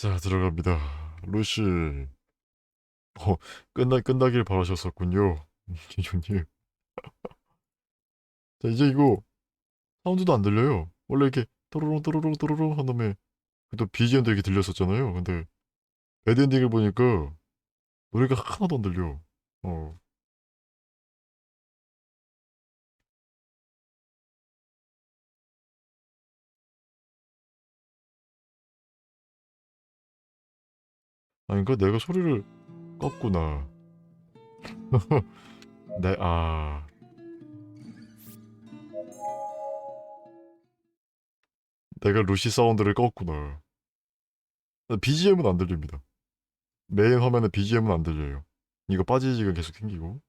자, 들어갑니다. 루시. 어, 끝나길 바라셨었군요. 기준님. 자, 이제 이거 사운드도 안 들려요. 원래 이렇게 또로롱 또로롱 또로롱 한 다음에 또 BGM도 이렇게 들렸었잖아요. 근데 배드엔딩을 보니까 노래가 하나도 안 들려. 어, 아닌가? 내가 소리를 껐구나. 아, 내가 루시 사운드를 껐구나. BGM은 안 들립니다. 메인 화면에 BGM은 안 들려요. 이거 빠지지가 계속 생기고.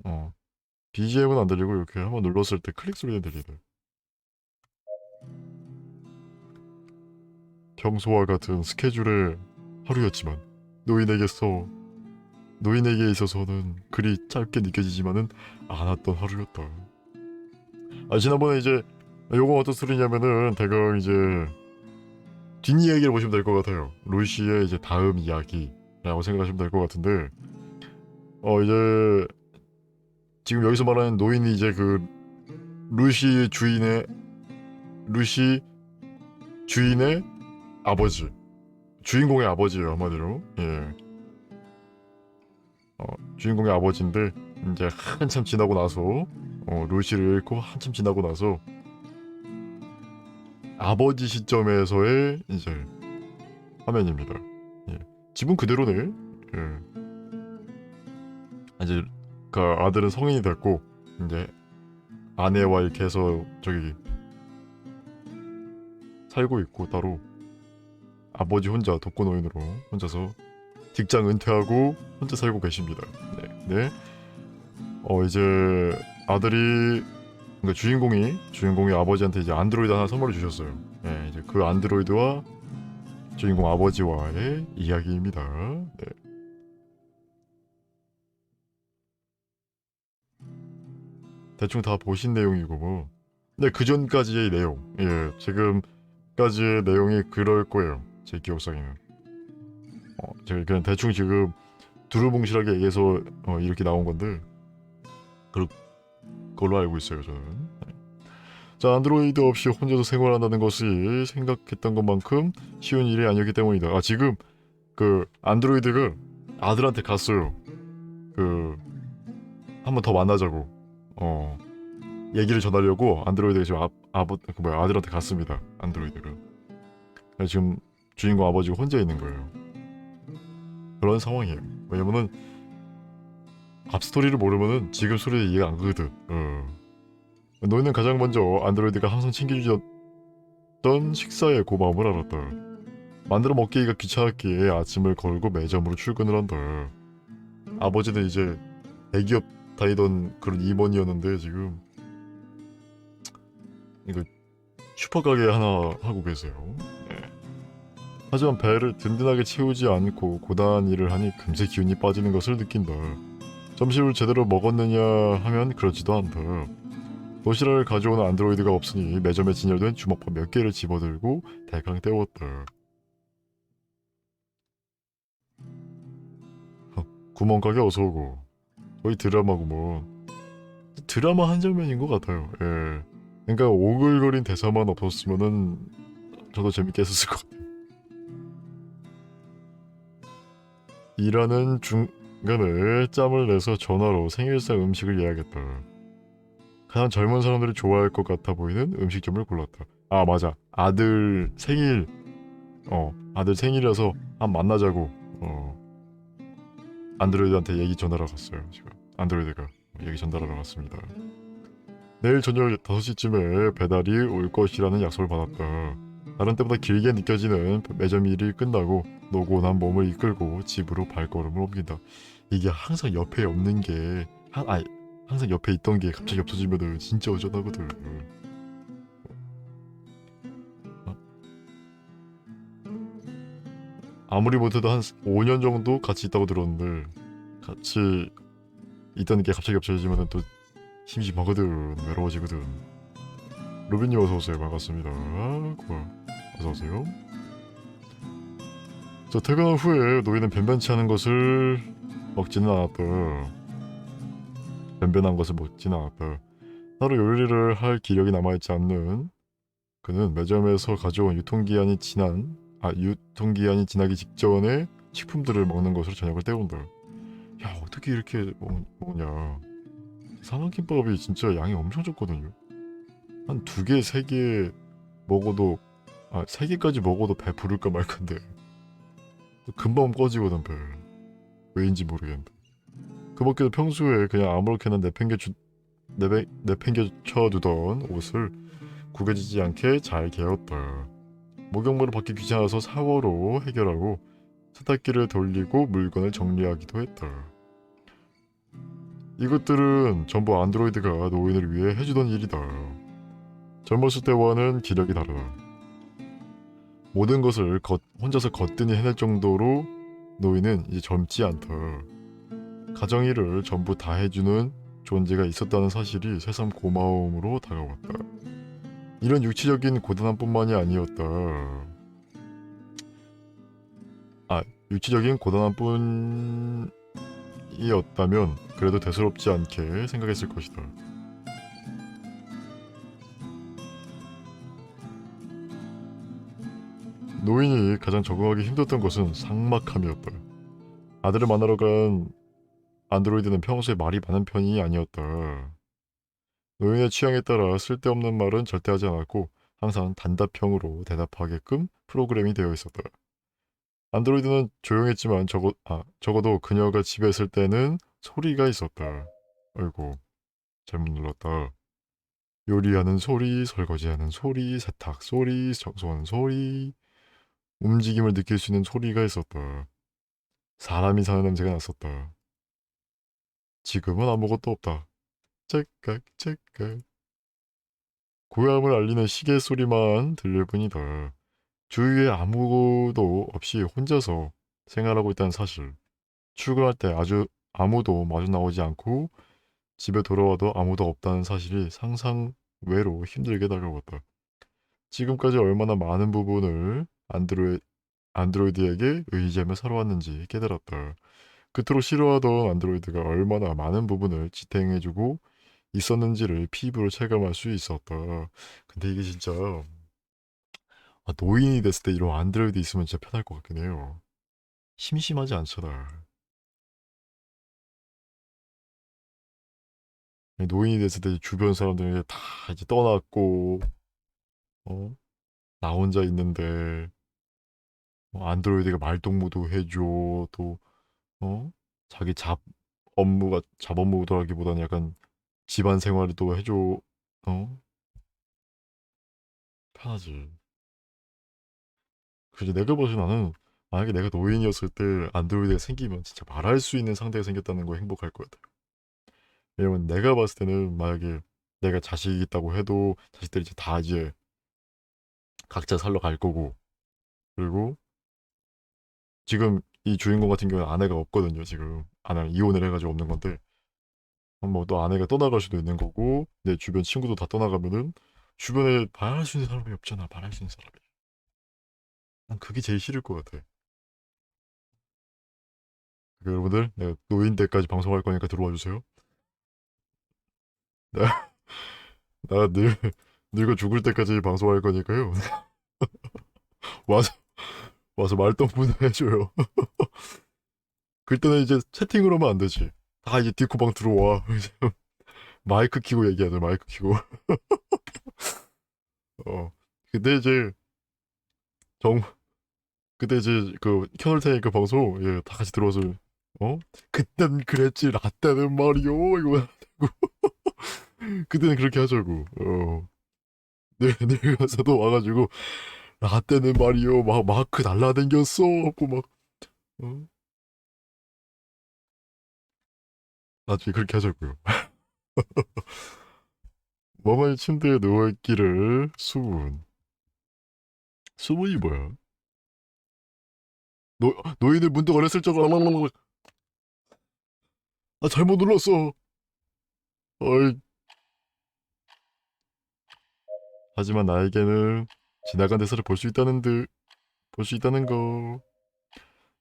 어, BGM은 안 들리고 이렇게 한번 눌렀을 때 클릭 소리는 들리네. 평소와 같은 스케줄의 하루였지만 노인에게서 노인에게 있어서는 그리 짧게 느껴지지만은 않았던 하루였다. 지난번에 이제 요건 어떤 소리냐면은 대강 이제 뒷이야기를 보시면 될 것 같아요. 루시의 이제 다음 이야기라고 생각하시면 될 것 같은데 이제 지금 여기서 말하는 노인이 이제 그 루시 주인의 루시 주인의 아버지, 주인공의 아버지예요 한마디로. 예. 어, 주인공의 아버지인데 이제 한참 지나고 나서 루시를 잃고 한참 지나고 나서 아버지 시점에서의 이제 화면입니다. 예. 지금 그대로네. 예. 이제 그 아들은 성인이 됐고 이제 아내와 이렇게 해서 저기 살고 있고 따로 아버지 혼자 독거노인으로 혼자서 직장 은퇴하고 혼자 살고 계십니다. 네. 네. 이제 아들이 그러니까 주인공이 아버지한테 이제 안드로이드 하나 선물해 주셨어요. 예, 이제 그 안드로이드와 주인공 아버지와의 이야기입니다. 네. 대충 다 보신 내용이고 뭐. 근데 그 전까지의 내용, 예, 지금까지의 내용이 그럴 거예요. 제 기억상에는. 제가 그냥 대충 지금 두루뭉실하게 얘기해서 이렇게 나온 건데 그럴 걸로 알고 있어요, 저는. 자, 안드로이드 없이 혼자서 생활한다는 것이 생각했던 것만큼 쉬운 일이 아니었기 때문이다. 지금 그 안드로이드가 아들한테 갔어요. 그 한 번 더 만나자고. 어 얘기를 전하려고 안드로이드가 지금 아들한테 갔습니다. 안드로이드가. 그래서 지금 주인공 아버지가 혼자 있는 거예요. 그런 상황이에요. 왜냐면은 앞 스토리를 모르면은 지금 소리에 이해가 안 가거든. 너희는 가장 먼저 안드로이드가 항상 챙겨주던 식사의 고마움을 알았다. 만들어 먹기가 귀찮았기에 아침을 걸고 매점으로 출근을 한다. 아버지는 이제 대기업 다니던 그런 임원이었는데 지금 이거 슈퍼 가게 하나 하고 계세요. 네. 하지만 배를 든든하게 채우지 않고 고단한 일을 하니 금세 기운이 빠지는 것을 느낀다. 점심을 제대로 먹었느냐 하면 그렇지도 않다. 도시락을 가져오는 안드로이드가 없으니 매점에 진열된 주먹밥 몇 개를 집어들고 대강 때웠다. 구멍가게 어서오고. 거의 드라마고 뭐. 드라마 한 장면인 것 같아요. 예. 그러니까 오글거린 대사만 없었으면은 저도 재밌게 했었을 것 같아요. 일하는 중간에 짬을 내서 전화로 생일상 음식을 예약했다. 가장 젊은 사람들이 좋아할 것 같아 보이는 음식점을 골랐다. 맞아. 아들 생일이라서 한 만나자고 안드로이드한테 얘기 전하러 갔어요. 지금 안드로이드가 얘기 전달하러 갔습니다. 내일 저녁 5시쯤에 배달이 올 것이라는 약속을 받았다. 다른 때보다 길게 느껴지는 매점 일이 끝나고 노곤한 몸을 이끌고 집으로 발걸음을 옮긴다. 이게 항상 옆에 없는 게 항상 옆에 있던 게 갑자기 없어지면은 진짜 어쩌다거든. 어? 아무리 못해도 한 5년 정도 같이 있다고 들었는데 같이 있던 게 갑자기 없어지면은 또 심심하거든. 외로워지거든. 로빈님 어서 오세요. 반갑습니다. 고마워. 어서오세요. 저 퇴근한 후에 노인은 변변치 않은 것을 먹지는 않았다. 변변한 것을 먹지는 않았다. 하루 요리를 할 기력이 남아있지 않는 그는 매점에서 가져온 유통기한이 지나기 직전에 식품들을 먹는 것으로 저녁을 때운다. 야, 어떻게 이렇게 먹냐. 삼각김밥이 진짜 양이 엄청 적거든요. 한 두 개, 세 개 먹어도, 세 개까지 먹어도 배 부를까 말건데 금방 꺼지거든, 배. 왜인지 모르겠는데. 그 밖에도 평소에 그냥 아무렇게나 내팽개쳐 두던 옷을 구겨지지 않게 잘 개었다. 목욕물을 받기 귀찮아서 샤워로 해결하고 세탁기를 돌리고 물건을 정리하기도 했다. 이것들은 전부 안드로이드가 노인을 위해 해주던 일이다. 젊었을 때와는 기력이 다르다. 모든 것을 혼자서 거뜬히 해낼 정도로 노인은 이제 젊지 않다. 가정일을 전부 다 해주는 존재가 있었다는 사실이 새삼 고마움으로 다가왔다. 이런 육체적인 고단함뿐만이 아니었다. 육체적인 고단함뿐이었다면 그래도 대수롭지 않게 생각했을 것이다. 노인이 가장 적응하기 힘들었던 것은 삭막함이었다. 아들을 만나러 간 안드로이드는 평소에 말이 많은 편이 아니었다. 노인의 취향에 따라 쓸데없는 말은 절대 하지 않았고 항상 단답형으로 대답하게끔 프로그램이 되어 있었다. 안드로이드는 조용했지만 적어도 그녀가 집에 있을 때는 소리가 있었다. 아이고, 잘못 눌렀다. 요리하는 소리, 설거지하는 소리, 세탁 소리, 청소하는 소리, 움직임을 느낄 수 있는 소리가 있었다. 사람이 사는 냄새가 났었다. 지금은 아무것도 없다. 째깍 째깍. 고요함을 알리는 시계 소리만 들릴 뿐이다. 주위에 아무도 없이 혼자서 생활하고 있다는 사실. 출근할 때 아무도 마주 나오지 않고 집에 돌아와도 아무도 없다는 사실이 상상 외로 힘들게 다가왔다. 지금까지 얼마나 많은 부분을 안드로이드에게 의지하며 살아왔는지 깨달았다. 그토록 싫어하던 안드로이드가 얼마나 많은 부분을 지탱해주고 있었는지를 피부로 체감할 수 있었다. 근데 이게 진짜 노인이 됐을 때 이런 안드로이드 있으면 진짜 편할 것 같긴 해요. 심심하지 않잖아. 노인이 됐을 때 주변 사람들이 다 이제 떠났고, 어? 나 혼자 있는데, 안드로이드가 말동무도 해줘, 또, 어? 자기 잡업무더라기보다는 약간 집안 생활을 또 해줘, 편하지. 그래서 내가 봐서 나는 만약에 내가 노인이었을 때 안드로이드가 생기면 진짜 말할 수 있는 상대가 생겼다는 거 행복할 것 같아. 왜냐면 내가 봤을 때는 만약에 내가 자식이 있다고 해도 자식들이 이제 다 이제 각자 살러 갈 거고 그리고 지금 이 주인공 같은 경우는 아내가 없거든요. 지금 아내랑 이혼을 해가지고 없는 건데 뭐 또 아내가 떠나갈 수도 있는 거고 내 주변 친구도 다 떠나가면은 주변에 말할 수 있는 사람이 없잖아. 말할 수 있는 사람이. 난 그게 제일 싫을 것 같아. 그러니까 여러분들 내가 노인 때까지 방송할 거니까 들어와 주세요. 나, 늙어 죽을 때까지 방송할 거니까요. 와서 와서 말동무나 해줘요. 그때는 이제 채팅으로 하면 안 되지. 다 이제 디코방 들어와. 마이크 키고 얘기해야 돼. 마이크 키고. 어. 근데 이제 정 그때 이제 그 켜놓을 테니까 방송 다 같이 들어와서 어 그땐 그랬지 라떼는 말이요 이거 그때는 그렇게 하자고. 내 가서도 와가지고 라떼는 말이요 막 마크 날라댕겼어 하고 막 나중에 그렇게 하자고요. 멍하니 침대에 누워있기를 수분이 뭐야? 노인을 문득 어렸을 적아 잘못 눌렀어. 어이. 하지만 나에게는 지나간 대사를 볼 수 있다는 거.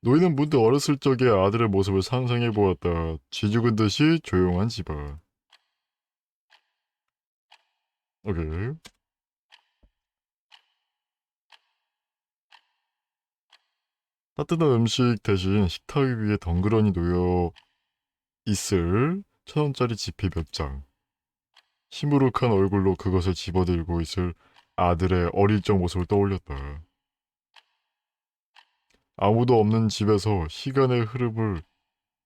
노인은 문득 어렸을 적의 아들의 모습을 상상해 보았다. 쥐죽은 듯이 조용한 집안. 오케이. 따뜻한 음식 대신 식탁 위에 덩그러니 놓여 있을 1,000원짜리 지폐 몇 장. 시무룩한 얼굴로 그것을 집어들고 있을 아들의 어릴 적 모습을 떠올렸다. 아무도 없는 집에서 시간의 흐름을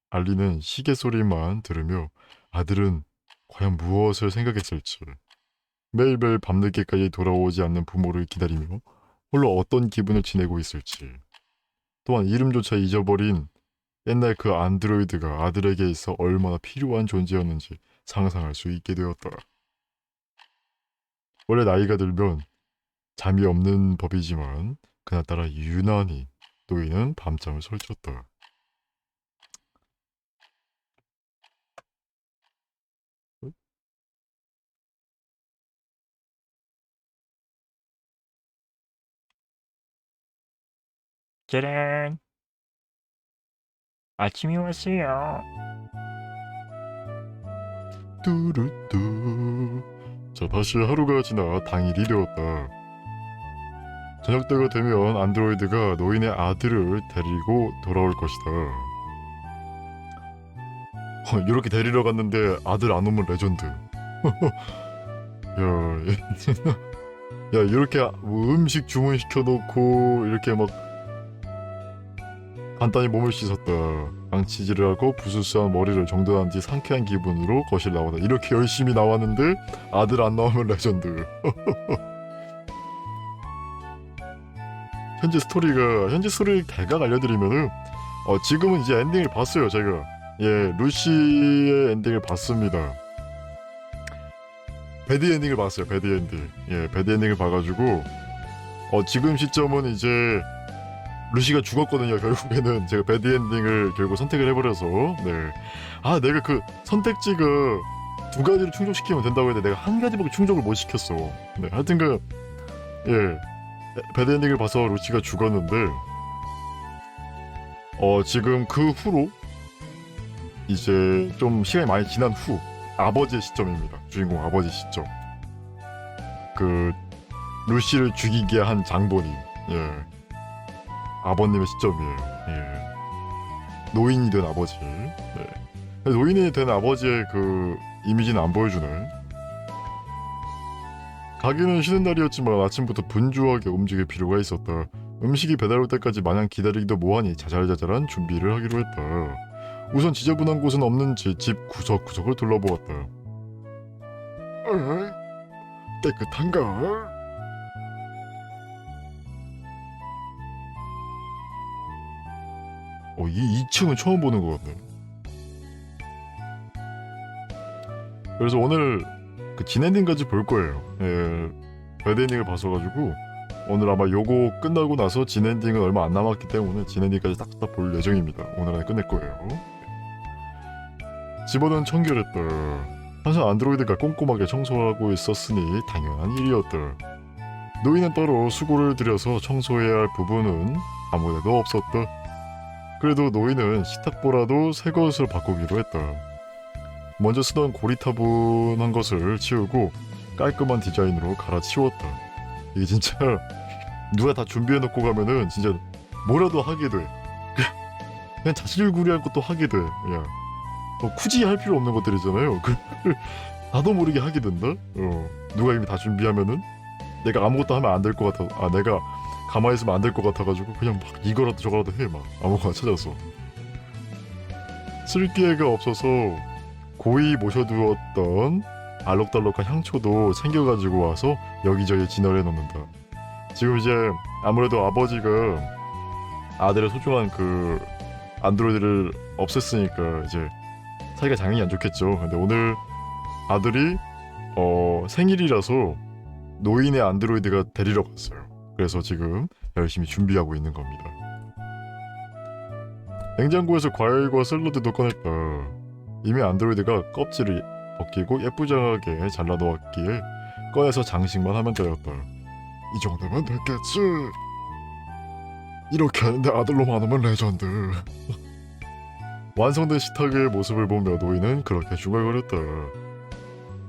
알리는 시계 소리만 들으며 아들은 과연 무엇을 생각했을지. 매일매일 밤늦게까지 돌아오지 않는 부모를 기다리며 홀로 어떤 기분을 지내고 있을지. 또한 이름조차 잊어버린 옛날 그 안드로이드가 아들에게 있어 얼마나 필요한 존재였는지 상상할 수 있게 되었다. 원래 나이가 들면 잠이 없는 법이지만 그날따라 유난히 노인은 밤잠을 설쳤다. 짜란! 아침이 왔어요. 뚜루뚜. 자, 다시 하루가 지나 당일이 되었다. 저녁 때가 되면 안드로이드가 노인의 아들을 데리고 돌아올 것이다. 이렇게 데리러 갔는데 아들 안 오면 레전드. 야, 야 이렇게 뭐 음식 주문시켜놓고 이렇게 막 간단히 몸을 씻었다. 양치질을 하고 부스스한 머리를 정돈한 뒤 상쾌한 기분으로 거실 나오다. 이렇게 열심히 나왔는데 아들 안 나오면 레전드. 현재 스토리 대강 알려드리면은 지금은 이제 엔딩을 봤어요. 제가 루시의 엔딩을 봤습니다. 배드 엔딩을 봤어요. 배드 엔딩을 봐가지고 지금 시점은 이제 루시가 죽었거든요. 결국에는 제가 배드 엔딩을 결국 선택을 해버려서 내가 그 선택지가 두 가지를 충족시키면 된다고 했는데 내가 한 가지밖에 충족을 못 시켰어. 하여튼 배드 엔딩을 봐서 루시가 죽었는데 지금 그 후로 이제 좀 시간이 많이 지난 후 아버지의 시점입니다. 주인공 아버지 시점. 그 루시를 죽이게 한 장본인 아버님의 시점이에요. 노인이 된 아버지. 노인이 된 아버지의 그 이미지는 안 보여주네. 가게는 쉬는 날이었지만 아침부터 분주하게 움직일 필요가 있었다. 음식이 배달올 때까지 마냥 기다리기도 뭐하니 자잘자잘한 준비를 하기로 했다. 우선 지저분한 곳은 없는지 집 구석구석을 둘러보았다. 깨끗한가? 이 2층은 처음 보는 것 같네. 그래서 오늘 그 진엔딩까지 볼 거예요. 배드엔딩을 봤어가지고 오늘 아마 요거 끝나고 나서 진엔딩은 얼마 안 남았기 때문에 진엔딩까지 딱딱 볼 예정입니다. 오늘 안에 끝낼 거예요. 집안은 청결했다. 항상 안드로이드가 꼼꼼하게 청소하고 있었으니 당연한 일이었다. 노인은 따로 수고를 들여서 청소해야 할 부분은 아무데도 없었다. 그래도 노인은 식탁보라도 새 것으로 바꾸기로 했다. 먼저 쓰던 고리타분한 것을 치우고 깔끔한 디자인으로 갈아치웠다. 이게 진짜 누가 다 준비해놓고 가면은 진짜 뭐라도 하게 돼. 그냥 자질구레한 것도 하게 돼. 그냥 굳이 할 필요 없는 것들이잖아요. 나도 모르게 하게 된다. 누가 이미 다 준비하면은 내가 아무것도 하면 안 될 것 같아. 내가 가만히 있으면 안 될 것 같아가지고 그냥 막 이거라도 저거라도 해. 막 아무거나 찾아서. 쓸 기회가 없어서 고이 모셔두었던 알록달록한 향초도 챙겨가지고 와서 여기저기 진열해 놓는다. 지금 이제 아무래도 아버지가 아들의 소중한 그 안드로이드를 없앴으니까 이제 사이가 당연히 안 좋겠죠. 근데 오늘 아들이 생일이라서 노인의 안드로이드가 데리러 갔어요. 그래서 지금 열심히 준비하고 있는 겁니다. 냉장고에서 과일과 샐러드도 꺼냈다. 이미 안드로이드가 껍질을 벗기고 예쁘장하게 잘라놓았기에 꺼내서 장식만 하면 되었다. 이 정도면 됐겠지. 이렇게 하는데 아들로만 오면 레전드. 완성된 식탁의 모습을 보며 노인은 그렇게 중얼거렸다.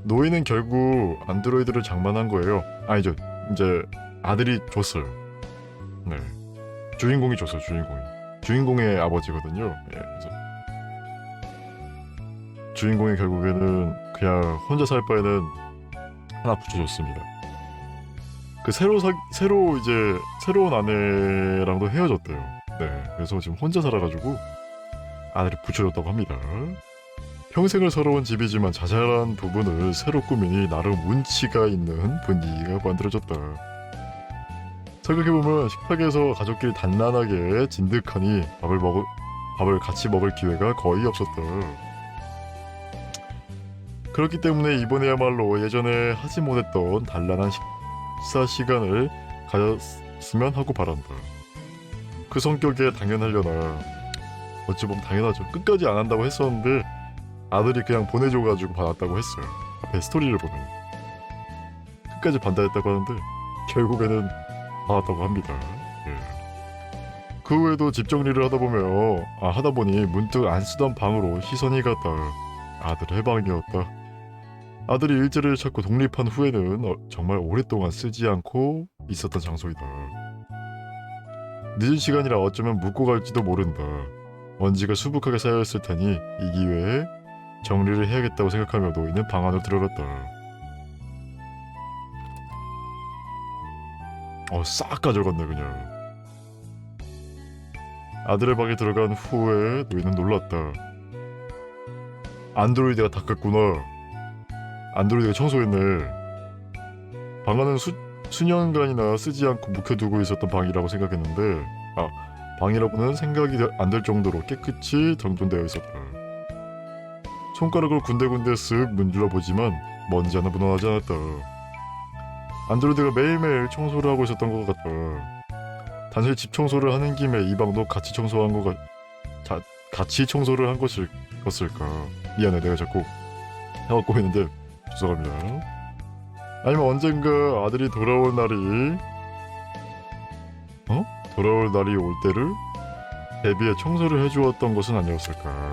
노인은 결국 안드로이드를 장만한 거예요. 아니죠, 이제 아들이 줬어요. 네, 주인공이 줬어요. 주인공의 아버지거든요. 예, 그래서 주인공이 결국에는 그냥 혼자 살 바에는 하나 붙여줬습니다. 그 새로운 아내랑도 헤어졌대요. 네, 그래서 지금 혼자 살아가지고 아들이 붙여줬다고 합니다. 평생을 살아온 집이지만 자잘한 부분을 새로 꾸미니 나름 운치가 있는 분위기가 만들어졌다. 생각해보면 식탁에서 가족끼리 단란하게 진득하니 밥을 같이 먹을 기회가 거의 없었다. 그렇기 때문에 이번에야말로 예전에 하지 못했던 단란한 식사 시간을 가졌으면 하고 바란다. 그 성격에 당연하려나. 어찌 보면 당연하죠. 끝까지 안 한다고 했었는데 아들이 그냥 보내줘가지고 받았다고 했어요. 앞에 스토리를 보면 끝까지 반대했다고 하는데 결국에는 받았다고 합니다. 예. 그 후에도 집 정리를 하다 보니 문득 안 쓰던 방으로 시선이 갔다. 아들의 방이었다. 아들이 일자리를 찾고 독립한 후에는 정말 오랫동안 쓰지 않고 있었던 장소이다. 늦은 시간이라 어쩌면 묵고 갈지도 모른다. 먼지가 수북하게 쌓여있을 테니 이 기회에 정리를 해야겠다고 생각하며 노인은 방 안으로 들어갔다. 싹 가져갔네 그냥. 아들의 방에 들어간 후에 노인은 놀랐다. 안드로이드가 닦았구나. 안드로이드가 청소했네. 방 안은 수년간이나 쓰지 않고 묵혀두고 있었던 방이라고 생각했는데 방이라고는 생각이 안 될 정도로 깨끗이 정돈되어 있었다. 손가락으로 군데군데 쓱 문질러 보지만 먼지 하나 묻어나지 않았다. 안드로이드가 매일매일 청소를 하고 있었던 것 같다. 단순히 집 청소를 하는 김에 이 방도 같이 같이 청소를 한 것일까. 미안해, 내가 자꾸 해갖고 있는데 죄송합니다. 아니면 언젠가 아들이 돌아올 날이 올 때를 대비해 청소를 해주었던 것은 아니었을까.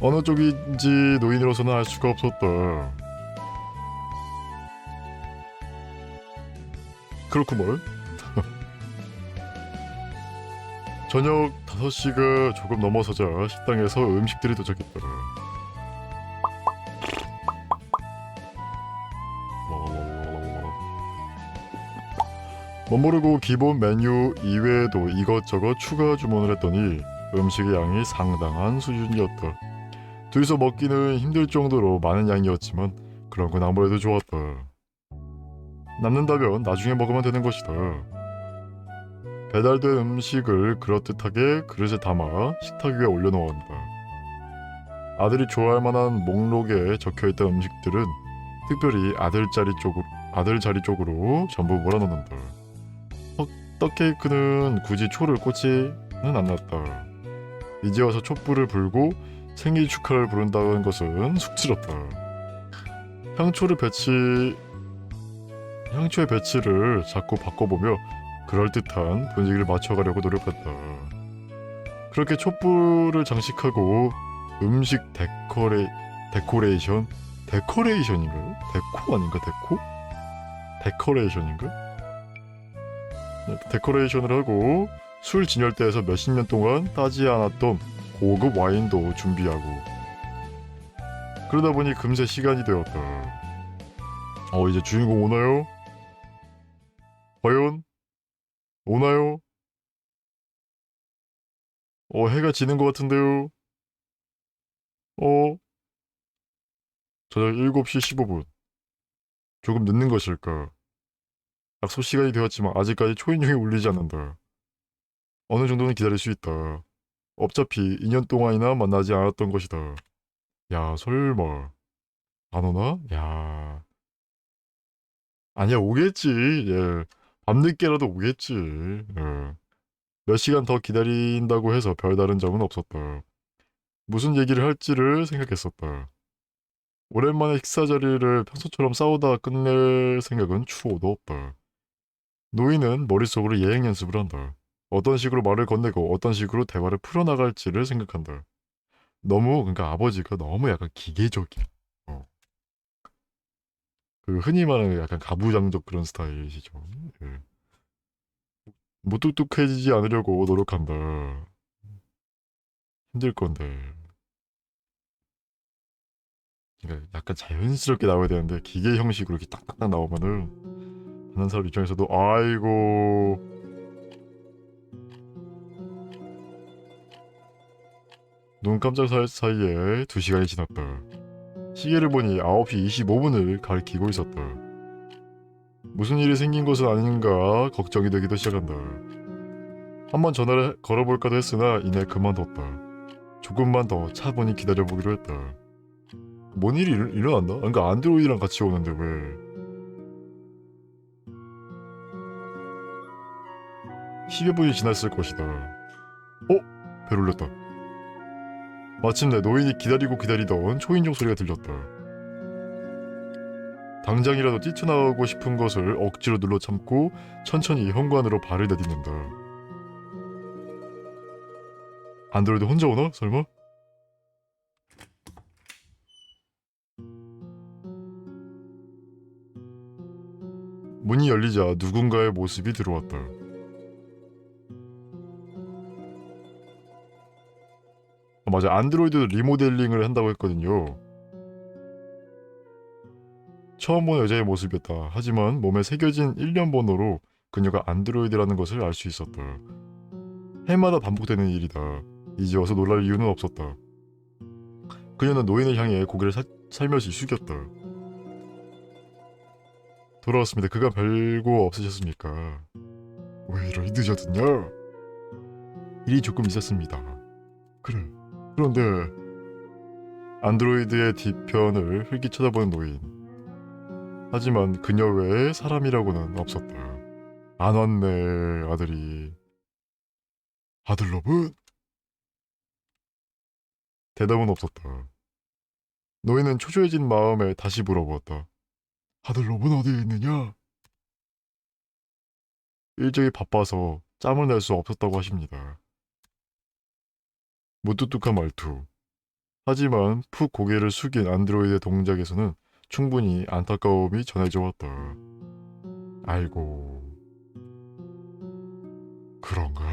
어느 쪽인지 노인으로서는 알 수가 없었다. 그렇고 뭘. 저녁 5시가 조금 넘어서자 식당에서 음식들이 도착했다. 멋모르고 기본 메뉴 이외에도 이것저것 추가 주문을 했더니 음식의 양이 상당한 수준이었다. 둘이서 먹기는 힘들 정도로 많은 양이었지만 그런 건 아무래도 좋았다. 남는다면 나중에 먹으면 되는 것이다. 배달된 음식을 그럴듯하게 그릇에 담아 식탁 위에 올려놓았다. 아들이 좋아할 만한 목록에 적혀있던 음식들은 특별히 아들 자리 쪽으로 전부 몰아넣는다. 떡케이크는 굳이 초를 꽂지는 않았다. 이제 와서 촛불을 불고 생일 축하를 부른다는 것은 쑥스럽다. 향초의 배치를 자꾸 바꿔보며 그럴듯한 분위기를 맞춰가려고 노력했다. 그렇게 촛불을 장식하고 음식 데코레이션인가요? 데코 아닌가? 데코레이션인가? 네, 데코레이션을 하고 술 진열대에서 몇십 년 동안 따지 않았던 고급 와인도 준비하고 그러다 보니 금세 시간이 되었다. 이제 주인공 오나요? 과연? 오나요? 해가 지는 것 같은데요? 저녁 7시 15분. 조금 늦는 것일까? 약속 시간이 되었지만 아직까지 초인종이 울리지 않는다. 어느 정도는 기다릴 수 있다. 어차피 2년 동안이나 만나지 않았던 것이다. 야, 설마 안 오나? 야, 아니야, 오겠지. 예, 밤늦게라도 오겠지. 예. 몇 시간 더 기다린다고 해서 별다른 점은 없었다. 무슨 얘기를 할지를 생각했었다. 오랜만에 식사 자리를 평소처럼 싸우다가 끝낼 생각은 추호도 없다. 노인은 머릿속으로 예행 연습을 한다. 어떤 식으로 말을 건네고 어떤 식으로 대화를 풀어나갈지를 생각한다. 너무 그러니까 아버지가 너무 약간 기계적이야. 어. 그 흔히 말하는 약간 가부장적 그런 스타일이시죠. 예. 무뚝뚝해지지 않으려고 노력한다. 힘들 건데. 그러니까 약간 자연스럽게 나와야 되는데 기계 형식으로 이렇게 딱딱딱 나오면은 하는 사람 입장에서도 아이고. 눈 깜짝 사이에 2시간이 지났다. 시계를 보니 9시 25분을 가리키고 있었다. 무슨 일이 생긴 것은 아닌가 걱정이 되기도 시작한다. 한번 전화를 걸어볼까도 했으나 이내 그만뒀다. 조금만 더 차분히 기다려보기로 했다. 뭔 일이 일어났나? 그러니까 안드로이드랑 같이 오는데 왜? 시계 분이 지났을 것이다. 벨 울렸다. 마침내 노인이 기다리고 기다리던 초인종 소리가 들렸다. 당장이라도 뛰쳐나오고 싶은 것을 억지로 눌러 참고 천천히 현관으로 발을 내딛는다. 안드로이드 혼자 오나? 설마? 문이 열리자 누군가의 모습이 들어왔다. 맞아, 안드로이드 리모델링을 한다고 했거든요. 처음 본 여자의 모습이었다. 하지만 몸에 새겨진 일련 번호로 그녀가 안드로이드라는 것을 알 수 있었다. 해마다 반복되는 일이다. 이제 와서 놀랄 이유는 없었다. 그녀는 노인을 향해 고개를 살며시 숙였다. 돌아왔습니다. 그간 별거 없으셨습니까? 왜 이러니 늦었느냐? 일이 조금 있었습니다. 그래. 그런데 안드로이드의 뒤편을 흘기 쳐다보는 노인. 하지만 그녀 외에 사람이라고는 없었다. 안 왔네, 아들이. 아들러분? 대답은 없었다. 노인은 초조해진 마음에 다시 물어보았다. 아들러분 어디에 있느냐? 일정이 바빠서 짬을 낼 수 없었다고 하십니다. 무뚝뚝한 말투. 하지만 푹 고개를 숙인 안드로이드의 동작에서는 충분히 안타까움이 전해져 왔다. 아이고, 그런가.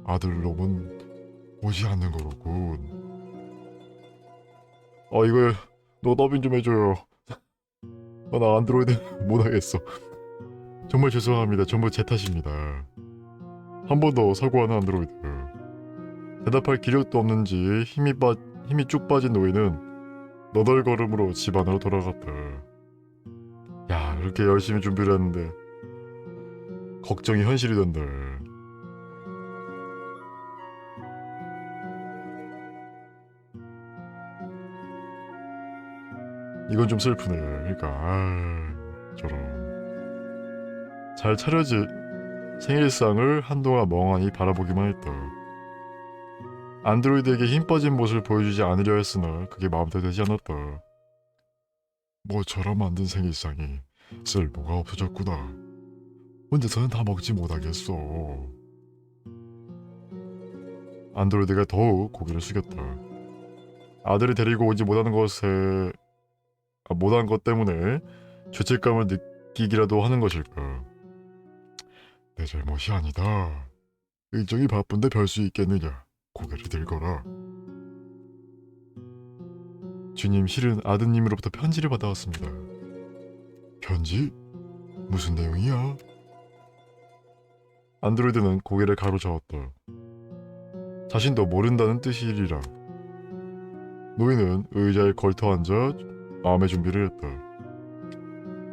아들놈은 오지 않는 거로군. 이거 너 더빙 좀 해줘요. 나 안드로이드 못하겠어. 정말 죄송합니다. 전부 제 탓입니다. 한 번 더 사과하는 안드로이드. 대답할 기력도 없는지 힘이 쭉 빠진 노인은 너덜걸음으로 집 안으로 돌아갔다. 야, 이렇게 열심히 준비를 했는데 걱정이 현실이 된다. 이건 좀 슬프네. 그러니까 저런. 잘 차려진 생일상을 한동안 멍하니 바라보기만 했다. 안드로이드에게 힘 빠진 모습을 보여주지 않으려 했으나 그게 마음대로 되지 않았다. 뭐처럼 만든 생일상이 쓸모가 없어졌구나. 혼자서는 다 먹지 못하겠어. 안드로이드가 더욱 고개를 숙였다. 아들이 데리고 오지 못한 것 때문에 죄책감을 느끼기라도 하는 것일까. 내 잘못이 아니다. 일정이 바쁜데 별 수 있겠느냐. 고개를 들거라. 주님, 실은 아드님으로부터 편지를 받아왔습니다. 편지? 무슨 내용이야? 안드로이드는 고개를 가로저었다. 자신도 모른다는 뜻이리라. 노인은 의자에 걸터앉아 마음의 준비를 했다.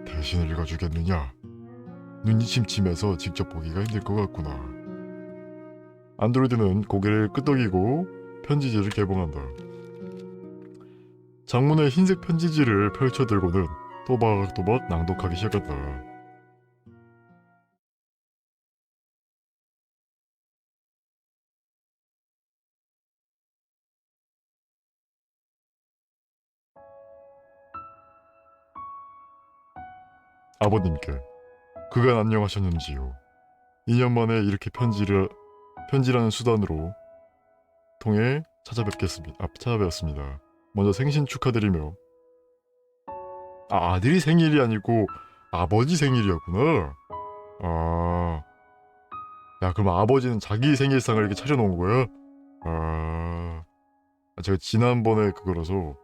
대신 읽어주겠느냐? 눈이 침침해서 직접 보기가 힘들 것 같구나. 안드로이드는 고개를 끄덕이고 편지지를 개봉한다. 장문의 흰색 편지지를 펼쳐들고는 또박또박 낭독하기 시작한다. 아버님께 그간 안녕하셨는지요. 2년 만에 이렇게 편지라는 수단으로 통해 찾아뵙었습니다. 먼저 생신 축하드리며 아들이 생일이 아니고 아버지 생일이었구나. 아, 야 그럼 아버지는 자기 생일상을 이렇게 차려놓은 거야? 아, 제가 지난번에 그거라서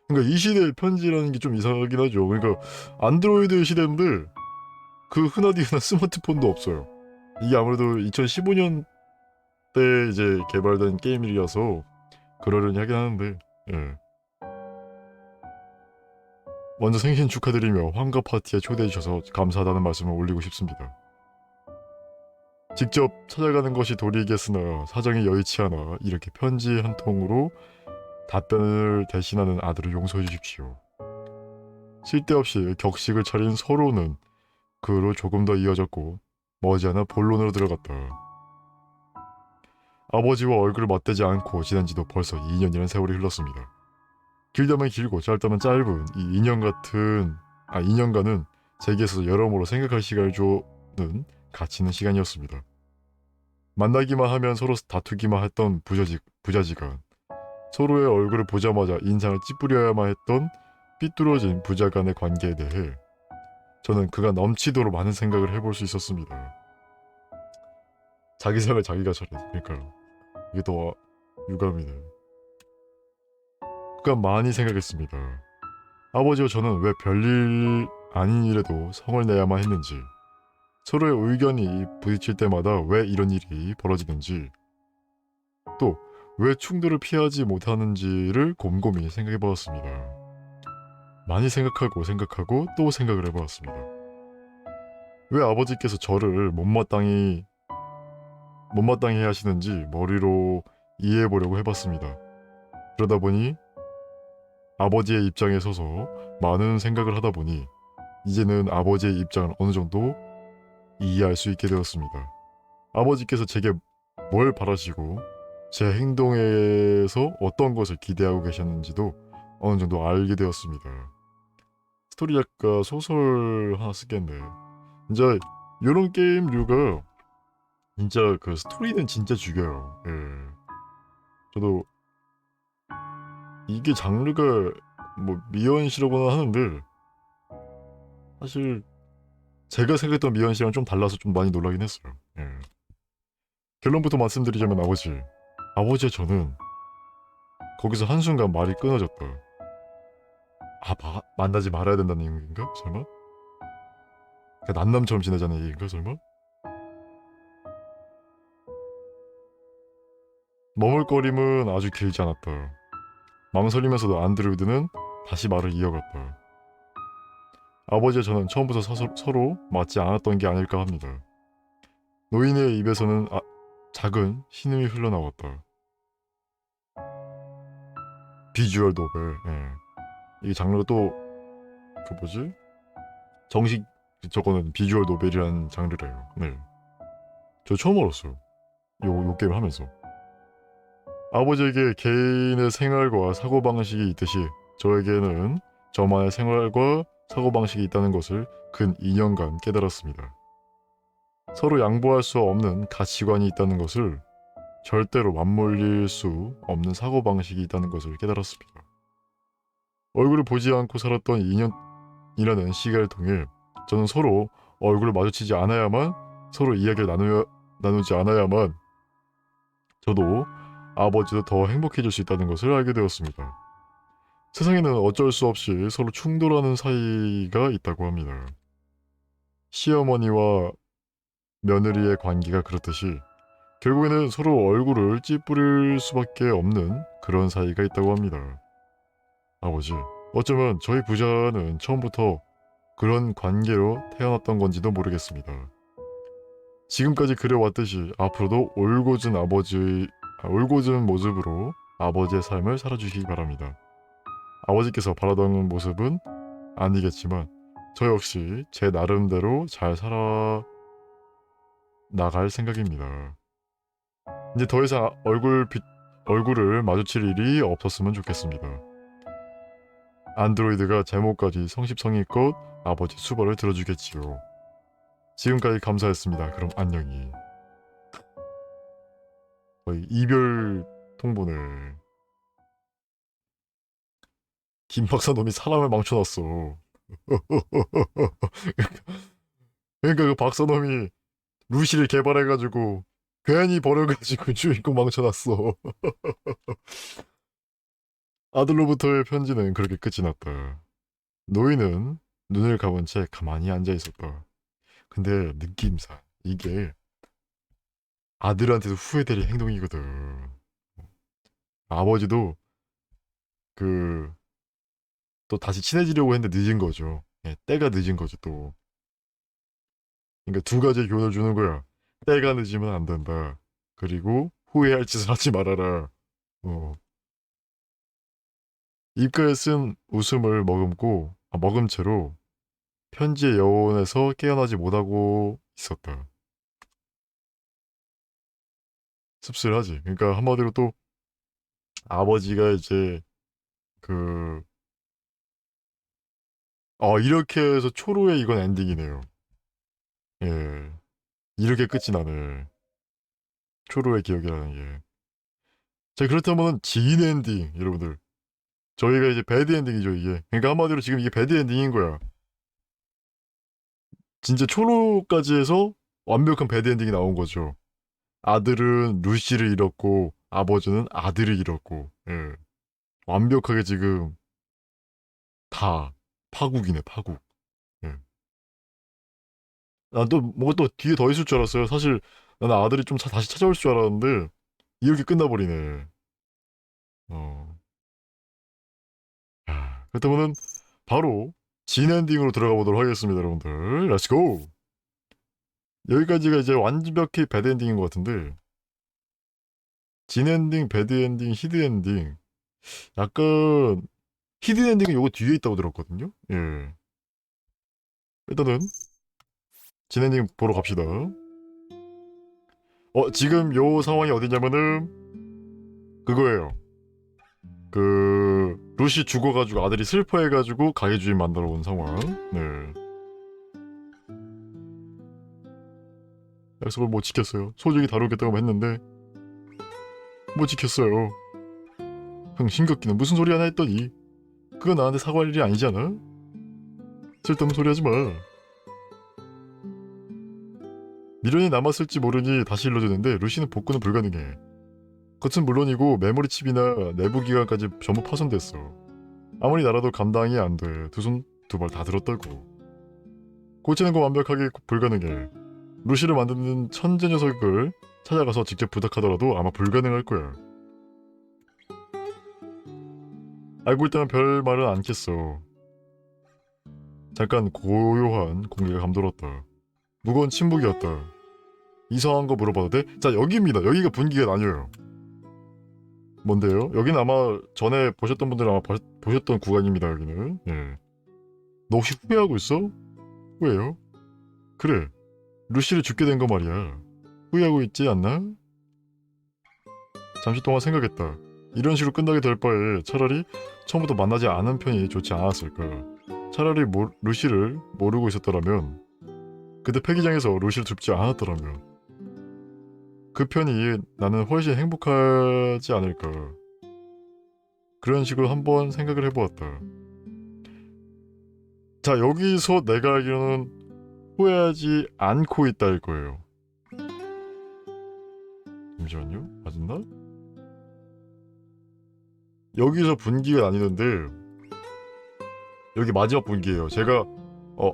그러니까 이 시대에 편지라는 게 좀 이상하긴 하죠. 그러니까 안드로이드 시대인데 그 흔하디 흔한 스마트폰도 없어요. 이게 아무래도 2015년 때 이제 개발된 게임이라서 그러려니 하긴 하는데 예. 먼저 생신 축하드리며 환갑 파티에 초대해 주셔서 감사하다는 말씀을 올리고 싶습니다. 직접 찾아가는 것이 도리겠으나 사정이 여의치 않아 이렇게 편지 한 통으로 답변을 대신하는 아들을 용서해 주십시오. 쓸데없이 격식을 차린 서로는 그 후로 조금 더 이어졌고 머지않아 본론으로 들어갔다. 아버지와 얼굴을 맞대지 않고 지난 지도 벌써 2년이라는 세월이 흘렀습니다. 길다면 길고 짧다면 짧은 이 2년간은 제게서 여러모로 생각할 시간을 주는 가치 있는 시간이었습니다. 만나기만 하면 서로 다투기만 했던 부자지간, 서로의 얼굴을 보자마자 인상을 찌푸려야만 했던 삐뚤어진 부자 간의 관계에 대해 저는 그가 넘치도록 많은 생각을 해볼 수 있었습니다. 자기 생을 자기가 차려. 그러니까요. 이게 더 유감이네. 그가 많이 생각했습니다. 아버지와 저는 왜 별일 아닌 일에도 성을 내야만 했는지, 서로의 의견이 부딪힐 때마다 왜 이런 일이 벌어지는지, 또 왜 충돌을 피하지 못하는지를 곰곰이 생각해 보았습니다. 많이 생각하고 또 생각을 해보았습니다. 왜 아버지께서 저를 못마땅히 하시는지 머리로 이해해 보려고 해봤습니다. 그러다 보니 아버지의 입장에 서서 많은 생각을 하다 보니 이제는 아버지의 입장을 어느 정도 이해할 수 있게 되었습니다. 아버지께서 제게 뭘 바라시고 제 행동에서 어떤 것을 기대하고 계셨는지도 어느 정도 알게 되었습니다. 스토리 작가 소설 하나 쓰겠네. 진짜 이런 게임류가 진짜 그 스토리는 진짜 죽여요. 예. 저도 이게 장르가 뭐 미연시라고는 하는데 사실 제가 생각했던 미연시랑 좀 달라서 좀 많이 놀라긴 했어요. 예. 결론부터 말씀드리자면 아버지와 저는 거기서 한순간 말이 끊어졌다. 만나지 말아야 된다는 얘기인가? 설마? 그러니까 남남처럼 지내자는 얘기인가? 설마? 머물거림은 아주 길지 않았다. 망설이면서도 안드로이드는 다시 말을 이어갔다. 아버지와 저는 처음부터 서로 맞지 않았던 게 아닐까 합니다. 노인의 입에서는 작은 신음이 흘러나왔다. 비주얼 노벨. 예. 이게 장르가 또 그 뭐지? 정식 저거는 비주얼 노벨이라는 장르래요. 네. 저 처음 알았어요. 요 게임 하면서. 아버지에게 개인의 생활과 사고방식이 있듯이 저에게는 저만의 생활과 사고방식이 있다는 것을 근 2년간 깨달았습니다. 서로 양보할 수 없는 가치관이 있다는 것을, 절대로 맞물릴 수 없는 사고방식이 있다는 것을 깨달았습니다. 얼굴을 보지 않고 살았던 2년이라는 시간을 통해 저는 서로 얼굴을 마주치지 않아야만, 서로 이야기를 나누지 않아야만 저도 아버지도 더 행복해질 수 있다는 것을 알게 되었습니다. 세상에는 어쩔 수 없이 서로 충돌하는 사이가 있다고 합니다. 시어머니와 며느리의 관계가 그렇듯이 결국에는 서로 얼굴을 찌푸릴 수밖에 없는 그런 사이가 있다고 합니다. 아버지, 어쩌면 저희 부자는 처음부터 그런 관계로 태어났던 건지도 모르겠습니다. 지금까지 그래왔듯이 앞으로도 올곧은 모습으로 아버지의 삶을 살아주시기 바랍니다. 아버지께서 바라던 모습은 아니겠지만 저 역시 제 나름대로 잘 나갈 생각입니다. 이제 더 이상 얼굴을 마주칠 일이 없었으면 좋겠습니다. 안드로이드가 제목까지 성십성의껏 아버지 수발을 들어주겠지요. 지금까지 감사했습니다. 그럼 안녕히. 거의 이별 통보네. 김 박사놈이 사람을 망쳐놨어. 그러니까 그 박사놈이 루시를 개발해가지고 괜히 버려가지고 주인공 망쳐놨어. 아들로부터의 편지는 그렇게 끝이 났다. 노인은 눈을 감은 채 가만히 앉아 있었다. 근데 느낌상 이게 아들한테도 후회될 행동이거든. 아버지도 그 또 다시 친해지려고 했는데 늦은 거죠. 예, 때가 늦은 거죠 또. 그러니까 두 가지 교훈을 주는 거야. 때가 늦으면 안 된다. 그리고 후회할 짓을 하지 말아라. 어. 입가에 쓴 웃음을 머금 채로 편지의 여운에서 깨어나지 못하고 있었다. 씁쓸하지. 그러니까 한마디로 또 아버지가 이제 그 이렇게 해서 초로의 이건 엔딩이네요. 예. 이렇게 끝이 나네. 초로의 기억이라는 게. 자, 그렇다면 진 엔딩, 여러분들. 저희가 이제 배드 엔딩이죠, 이게. 그러니까 한마디로 지금 이게 배드 엔딩인 거야. 진짜 초로까지 해서 완벽한 배드 엔딩이 나온 거죠. 아들은 루시를 잃었고, 아버지는 아들을 잃었고, 예. 완벽하게 지금 다 파국이네, 파국. 예. 난 또 뭔가 또 뒤에 더 있을 줄 알았어요. 사실 나는 아들이 좀 다시 찾아올 줄 알았는데 이렇게 끝나버리네. 어. 그렇다면은 바로 진 엔딩으로 들어가 보도록 하겠습니다, 여러분들. 렛츠고! 여기까지가 이제 완벽히 배드 엔딩인 것 같은데 진 엔딩, 배드 엔딩, 히드 엔딩 약간 히드 엔딩은 요거 뒤에 있다고 들었거든요. 예. 일단은 진 엔딩 보러 갑시다. 지금 요 상황이 어디냐면은 그거예요. 그 루시 죽어가지고 아들이 슬퍼해가지고 가게 주인 만나러 온 상황. 네. 약속을 못 지켰어요. 소중히 다루겠다고 했는데 못 지켰어요. 형 싱겁기는 무슨 소리 하나 했더니 그거 나한테 사과할 일이 아니잖아. 쓸데없는 소리 하지 마. 미련이 남았을지 모르니 다시 일러주는데 루시는 복구는 불가능해. 겉은 물론이고 메모리 칩이나 내부 기관까지 전부 파손됐어. 아무리 날아도 감당이 안 돼. 두 손 두 발 다 들었다고. 고치는 거 완벽하게 불가능해. 루시를 만드는 천재 녀석을 찾아가서 직접 부탁하더라도 아마 불가능할 거야. 알고 있다면 별 말은 않겠어. 잠깐 고요한 공기가 감돌았다. 무거운 침묵이었다. 이상한 거 물어봐도 돼? 자, 여기입니다. 여기가 분기가 나뉘어요. 뭔데요? 여기는 아마 전에 보셨던 분들은 아마 보셨던 구간입니다. 여기는. 예. 너 혹시 후회하고 있어? 후회요? 그래. 루시를 죽게 된 거 말이야. 후회하고 있지 않나? 잠시 동안 생각했다. 이런 식으로 끝나게 될 바에 차라리 처음부터 만나지 않은 편이 좋지 않았을까. 차라리 루시를 모르고 있었더라면, 그때 폐기장에서 루시를 줍지 않았더라면 그 편이 나는 훨씬 행복하지 않을까. 그런 식으로 한번 생각을 해보았다. 자, 여기서 내가 알기로는 후회하지 않고 있다일 거예요. 잠시만요. 맞았나? 여기서 분기가 나뉘는데 여기 마지막 분기예요. 제가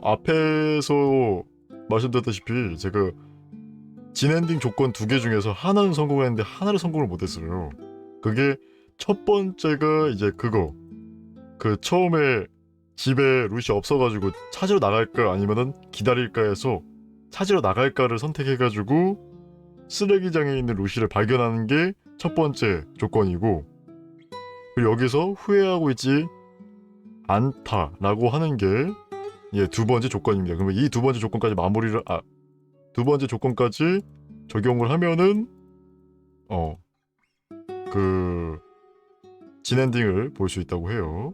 앞에서 말씀드렸다시피 제가 진엔딩 조건 2개 중에서 하나는 성공했는데 하나를 성공을 못했어요. 그게 첫 번째가 이제 그 처음에 집에 루시 없어가지고 찾으러 나갈까 아니면은 기다릴까 해서 찾으러 나갈까를 선택해가지고 쓰레기장에 있는 루시를 발견하는 게 첫 번째 조건이고, 그리고 여기서 후회하고 있지 않다라고 하는 게 두 번째 조건입니다. 그러면 이 두 번째 조건까지 두 번째 조건까지 적용을 하면은 그 진엔딩을 볼 수 있다고 해요.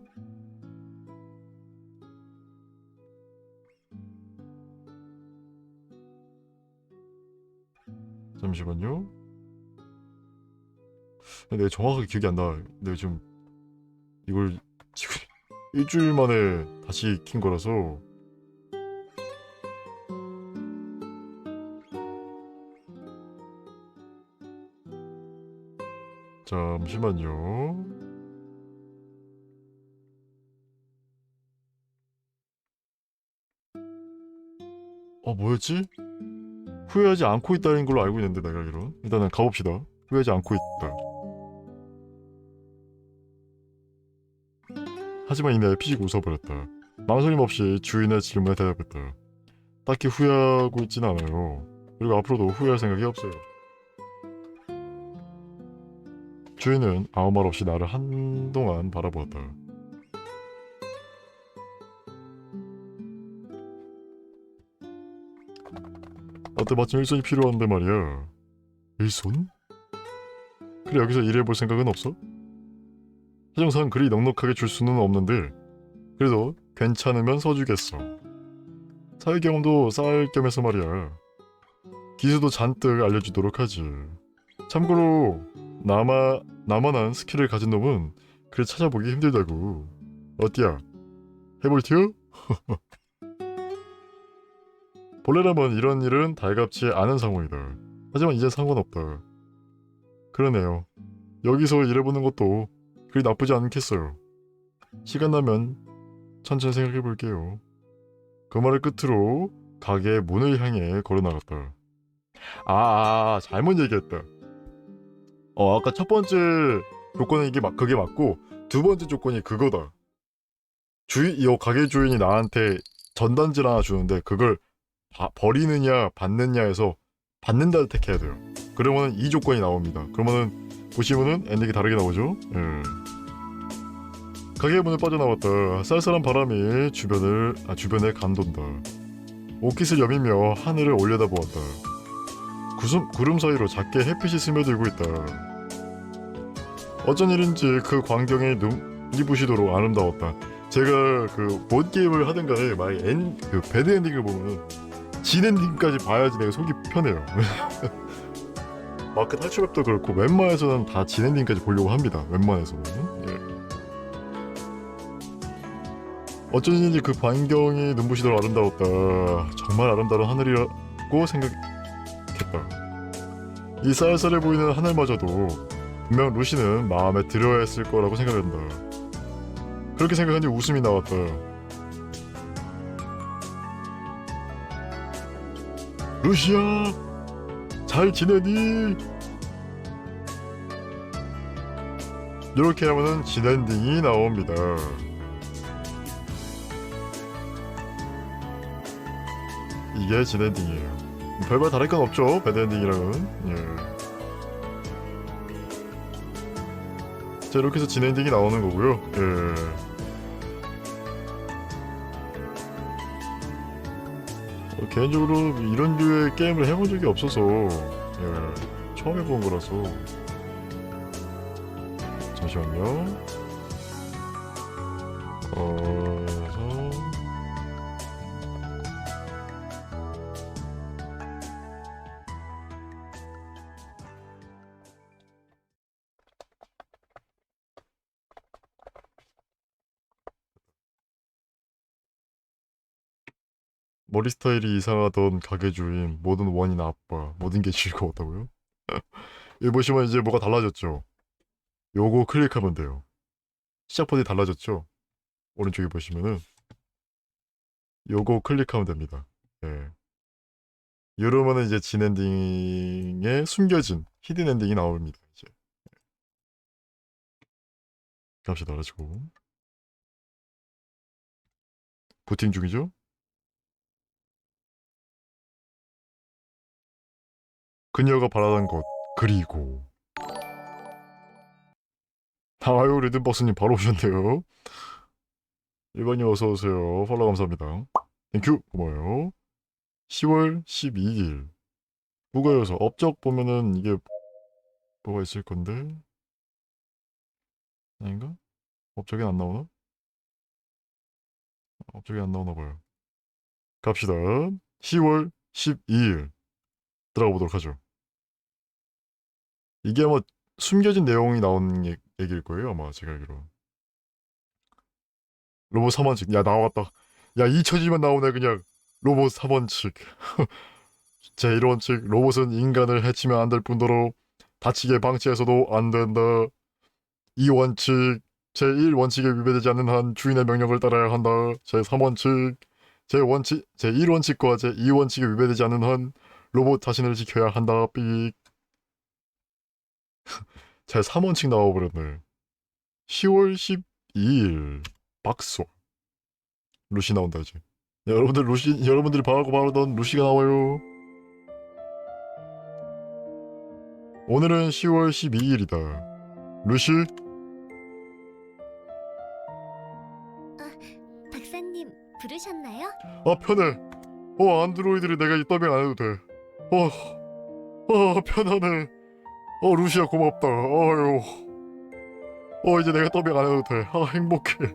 잠시만요. 내가 정확하게 기억이 안 나. 내가 지금 이걸 지금 일주일 만에 다시 킨 거라서. 잠시만요. 뭐였지? 후회하지 않고 있다는 걸로 알고 있는데 내가 알기론. 일단은 가봅시다. 후회하지 않고 있다. 하지만 이내 피식 웃어버렸다. 망설임 없이 주인의 질문에 대답했다. 딱히 후회하고 있진 않아요. 그리고 앞으로도 후회할 생각이 없어요. 주인은 아무 말 없이 나를 한동안 바라보았다. 나한테 마침 일손이 필요한데 말이야. 일손? 그래 여기서 일해볼 생각은 없어? 사정상 그리 넉넉하게 줄 수는 없는데 그래도 괜찮으면 써주겠어. 사회 경험도 쌓을 겸해서 말이야. 기술도 잔뜩 알려주도록 하지. 참고로 나만한 스킬을 가진 놈은 그래 찾아보기 힘들다고. 어때야? 해볼티요? 본래라면 이런 일은 달갑지 않은 상황이다. 하지만 이제 상관없다. 그러네요. 여기서 일해보는 것도 그리 나쁘지 않겠어요. 시간 나면 천천히 생각해볼게요. 그 말을 끝으로 가게의 문을 향해 걸어나갔다. 잘못 얘기했다. 아까 첫 번째 조건은 그게 맞고 두 번째 조건이 그거다. 이 가게 주인이 나한테 전단지를 하나 주는데 그걸 버리느냐 받느냐에서 받는다를 택해야 돼요. 그러면은 이 조건이 나옵니다. 그러면은 보시면은 엔딩이 다르게 나오죠. 예. 가게 문을 빠져나왔다. 쌀쌀한 바람이 주변에 감돈다. 옷깃을 여미며 하늘을 올려다보았다. 구름 사이로 작게 햇빛이 스며들고 있다. 어쩐 일인지 그 광경이 눈이 부시도록 아름다웠다. 제가 그 뭔 게임을 하든 간에 그 배드 엔딩을 보면 진 엔딩까지 봐야지 내가 속이 편해요. 마크 탈출맵도 그렇고 웬만해서는 다 진 엔딩까지 보려고 합니다. 웬만해서는. 예. 어쩐 일인지 그 광경이 눈부시도록 아름다웠다. 정말 아름다운 하늘이라고 생각했다. 이 쌀쌀해 보이는 하늘마저도 분명 루시는 마음에 들어야 했을 거라고 생각한다. 그렇게 생각하니 웃음이 나왔다. 루시야, 잘 지내니? 이렇게 하면은 진엔딩이 나옵니다. 이게 진엔딩이에요. 별말 다를 건 없죠, 배드엔딩이랑은. 예. 자, 이렇게 해서 진엔딩이 나오는 거고요. 예. 개인적으로 이런 류의 게임을 해본 적이 없어서 처음 해본 거라서. 잠시만요. 그래서 머리 스타일이 이상하던 가게 주인, 모든 원인 아빠, 모든 게 즐거웠다고요? 여기 보시면 이제 뭐가 달라졌죠? 요거 클릭하면 돼요. 시작 버튼이 달라졌죠? 오른쪽에 보시면은 요거 클릭하면 됩니다. 예. 이러면은 이제 진 엔딩에 숨겨진 히든 엔딩이 나옵니다. 이제 갑시다. 가지고 부팅 중이죠? 그녀가 바라던 것 그리고 아유 리듬버스님 바로 오셨네요. 일반님 어서오세요. 팔로우 감사합니다. 땡큐 고마워요. 10월 12일 부가여서 업적 보면은 이게 뭐가 있을 건데 아닌가? 업적이 안 나오나? 업적이 안 나오나 봐요. 갑시다. 10월 12일 들어가 보도록 하죠. 이게 아마 숨겨진 내용이 나온 얘기일 거예요. 아마 제가 알기로. 로봇 3원칙. 야 나왔다. 야 잊혀지면 나오네 그냥. 로봇 3원칙. 제1원칙. 로봇은 인간을 해치면 안 될 뿐더러 다치게 방치해서도 안 된다. 2원칙. 제1원칙에 위배되지 않는 한 주인의 명령을 따라야 한다. 제3원칙. 제1원칙과 제2원칙에 위배되지 않는 한 로봇 자신을 지켜야 한다. 삑. 제3원칙 나와버렸네. 10월 12일 박수. 루시 나온다 이제. 여러분들이 바라던 루시가 나와요. 오늘은 10월 12일이다. 루시? 박사님 부르셨나요? 아 편해. 안드로이드를 내가 이 더빙 안 해도 돼. 편하네. 루시야 고맙다. 어휴. 이제 내가 더빙 안 해도 돼. 행복해.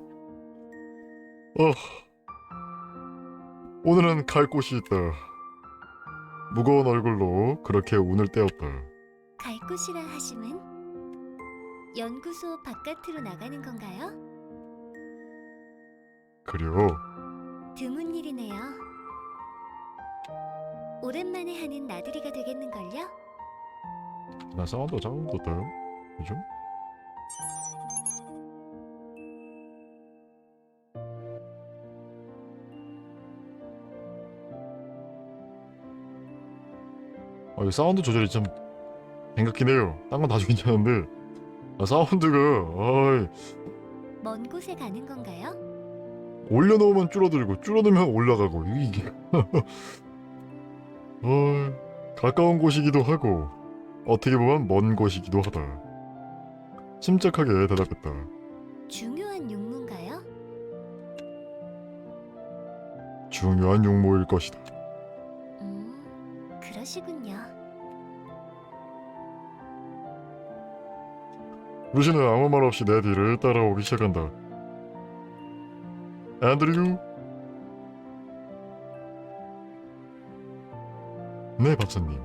오늘은 갈 곳이 있다. 무거운 얼굴로 그렇게 운을 떼었다. 갈 곳이라 하시면 연구소 바깥으로 나가는 건가요? 그래요. 드문 일이네요. 오랜만에 하는 나들이가 되겠는걸요? 나 사운드 작은 것 같아요. 그죠? 이 사운드 조절이 좀 생각긴 해요. 딴 건 다 괜찮은데 사운드가 먼 곳에 가는 건가요? 올려놓으면 줄어들고 줄어들면 올라가고 이게 가까운 곳이기도 하고 어떻게 보면 먼 곳이기도 하다. 침착하게 대답했다. 중요한 용무인가요? 중요한 용모일 것이다. 그러시군요. 루시는 아무 말 없이 내 뒤를 따라오기 시작한다. 앤드류? 네, 박사님.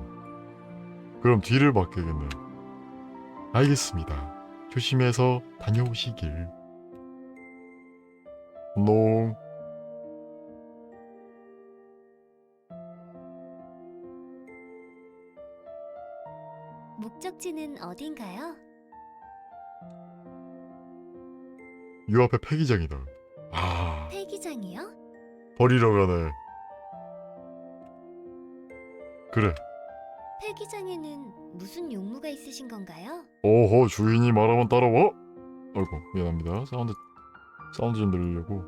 그럼 뒤를 맡기겠네. 알겠습니다. 조심해서 다녀오시길. 농. 목적지는 어딘가요? 요 앞에 폐기장이다. 폐기장이요? 버리러 가네. 그래. 폐기장에는 무슨 용무가 있으신 건가요? 오호, 주인이 말하면 따라와? 아이고, 미안합니다. 사운드 좀 늘리려고.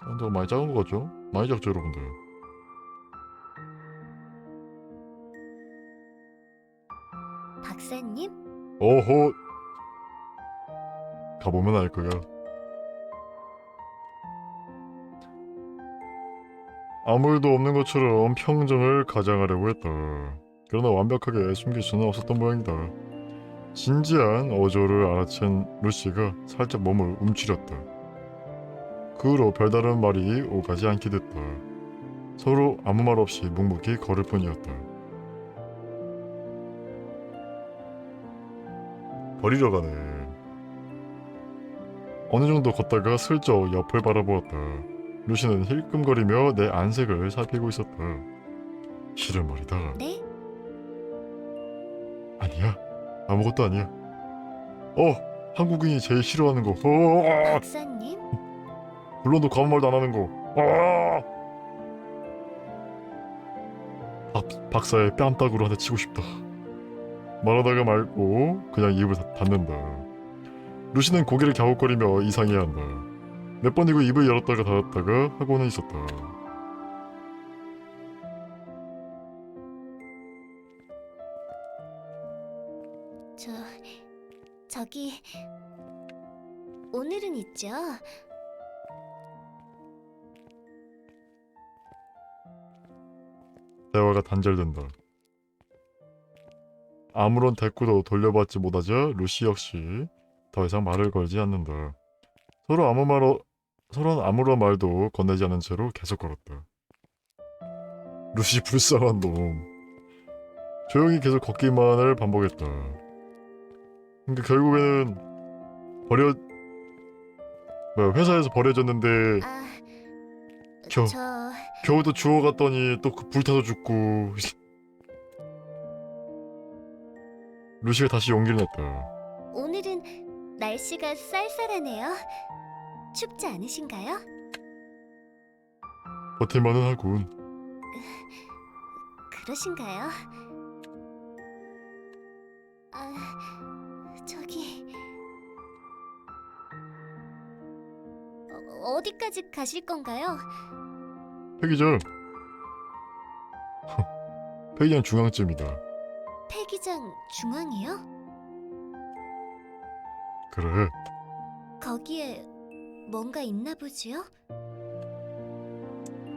사운드가 많이 작은 것 같죠? 많이 작죠, 여러분들? 박사님? 오호. 가보면 알 거야. 아무 일도 없는 것처럼 평정을 가장하려고 했다. 그러나 완벽하게 숨길 수는 없었던 모양이다. 진지한 어조를 알아챈 루시가 살짝 몸을 움츠렸다. 그 후로 별다른 말이 오가지 않게 됐다. 서로 아무 말 없이 묵묵히 걸을 뿐이었다. 버리러 가네. 어느 정도 걷다가 슬쩍 옆을 바라보았다. 루시는 힐끔거리며 내 안색을 살피고 있었다. 싫은 말이다. 네? 아니야. 아무것도 아니야. 한국인이 제일 싫어하는 거. 박사님? 물론 너 아무 말도 안 하는 거. 박사의 뺨따구로 하나 치고 싶다. 말하다가 말고 그냥 입을 닫는다. 루시는 고개를 갸웃거리며 이상해한다. 몇 번이고 입을 열었다가 닫았다가 하고는 있었다. 저기 오늘은 있죠? 대화가 단절된다. 아무런 대꾸도 돌려받지 못하자 루시 역시 더 이상 말을 걸지 않는다. 서로는 아무런 말도 건네지 않은 채로 계속 걸었다. 루시 불쌍한 놈. 조용히 계속 걷기만을 반복했다. 그러니까 결국에는 회사에서 버려졌는데 아, 겨- 저 겨우 또 주워갔더니 또 불타서 죽고. 루시가 다시 용기를 냈다. 오늘은 날씨가 쌀쌀하네요. 춥지 않으신가요? 버틸만은 하군. 그러신가요? 저기 어디까지 가실 건가요? 폐기장. 폐기장 중앙쯤이다. 폐기장 중앙이요? 그래. 거기에 뭔가 있나 보지요?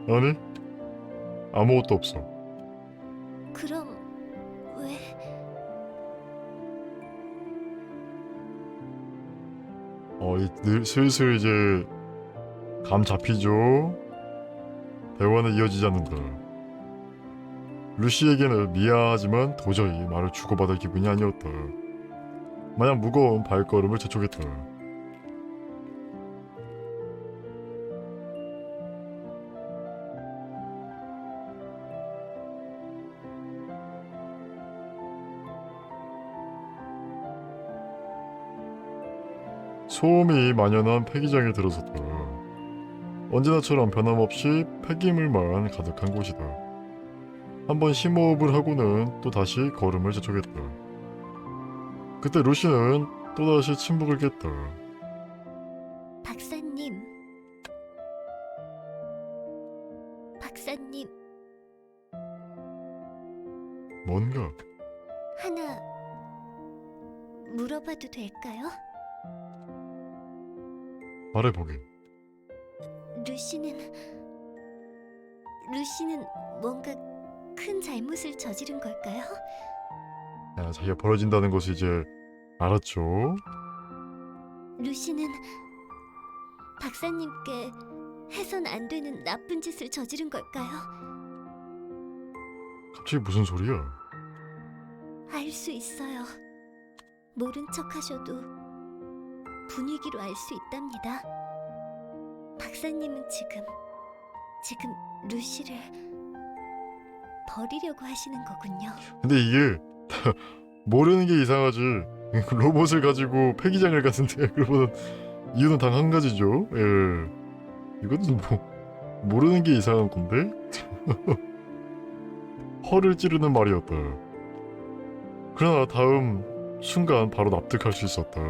아니, 아무것도 없어. 그럼 왜 슬슬 이제 감 잡히죠? 대화는 이어지지 않는다. 루시에게는 미안하지만 도저히 말을 주고받을 기분이 아니었다. 마냥 무거운 발걸음을 재촉했다. 소음이 만연한 폐기장에 들어섰다. 언제나처럼 변함없이 폐기물만 가득한 곳이다. 한번 심호흡을 하고는 또 다시 걸음을 재촉했다. 그때 루시는 또다시 침묵을 깼다. 박사님? 박사님, 뭔가 하나 물어봐도 될까요? 말해보게. 루시는 뭔가 큰 잘못을 저지른 걸까요? 야, 자기가 벌어진다는 것을 이제 알았죠? 루시는 박사님께 해선 안 되는 나쁜 짓을 저지른 걸까요? 갑자기 무슨 소리야? 알 수 있어요. 모른 척 하셔도 분위기로 알 수 있답니다. 박사님은 지금 루시를 버리려고 하시는 거군요. 근데 이게 모르는 게 이상하지. 로봇을 가지고 폐기장을 갔는데 그러면 이유는 단 한 가지죠. 예. 이것은 뭐 모르는 게 이상한 건데? 허를 찌르는 말이었다. 그러나 다음 순간 바로 납득할 수 있었다.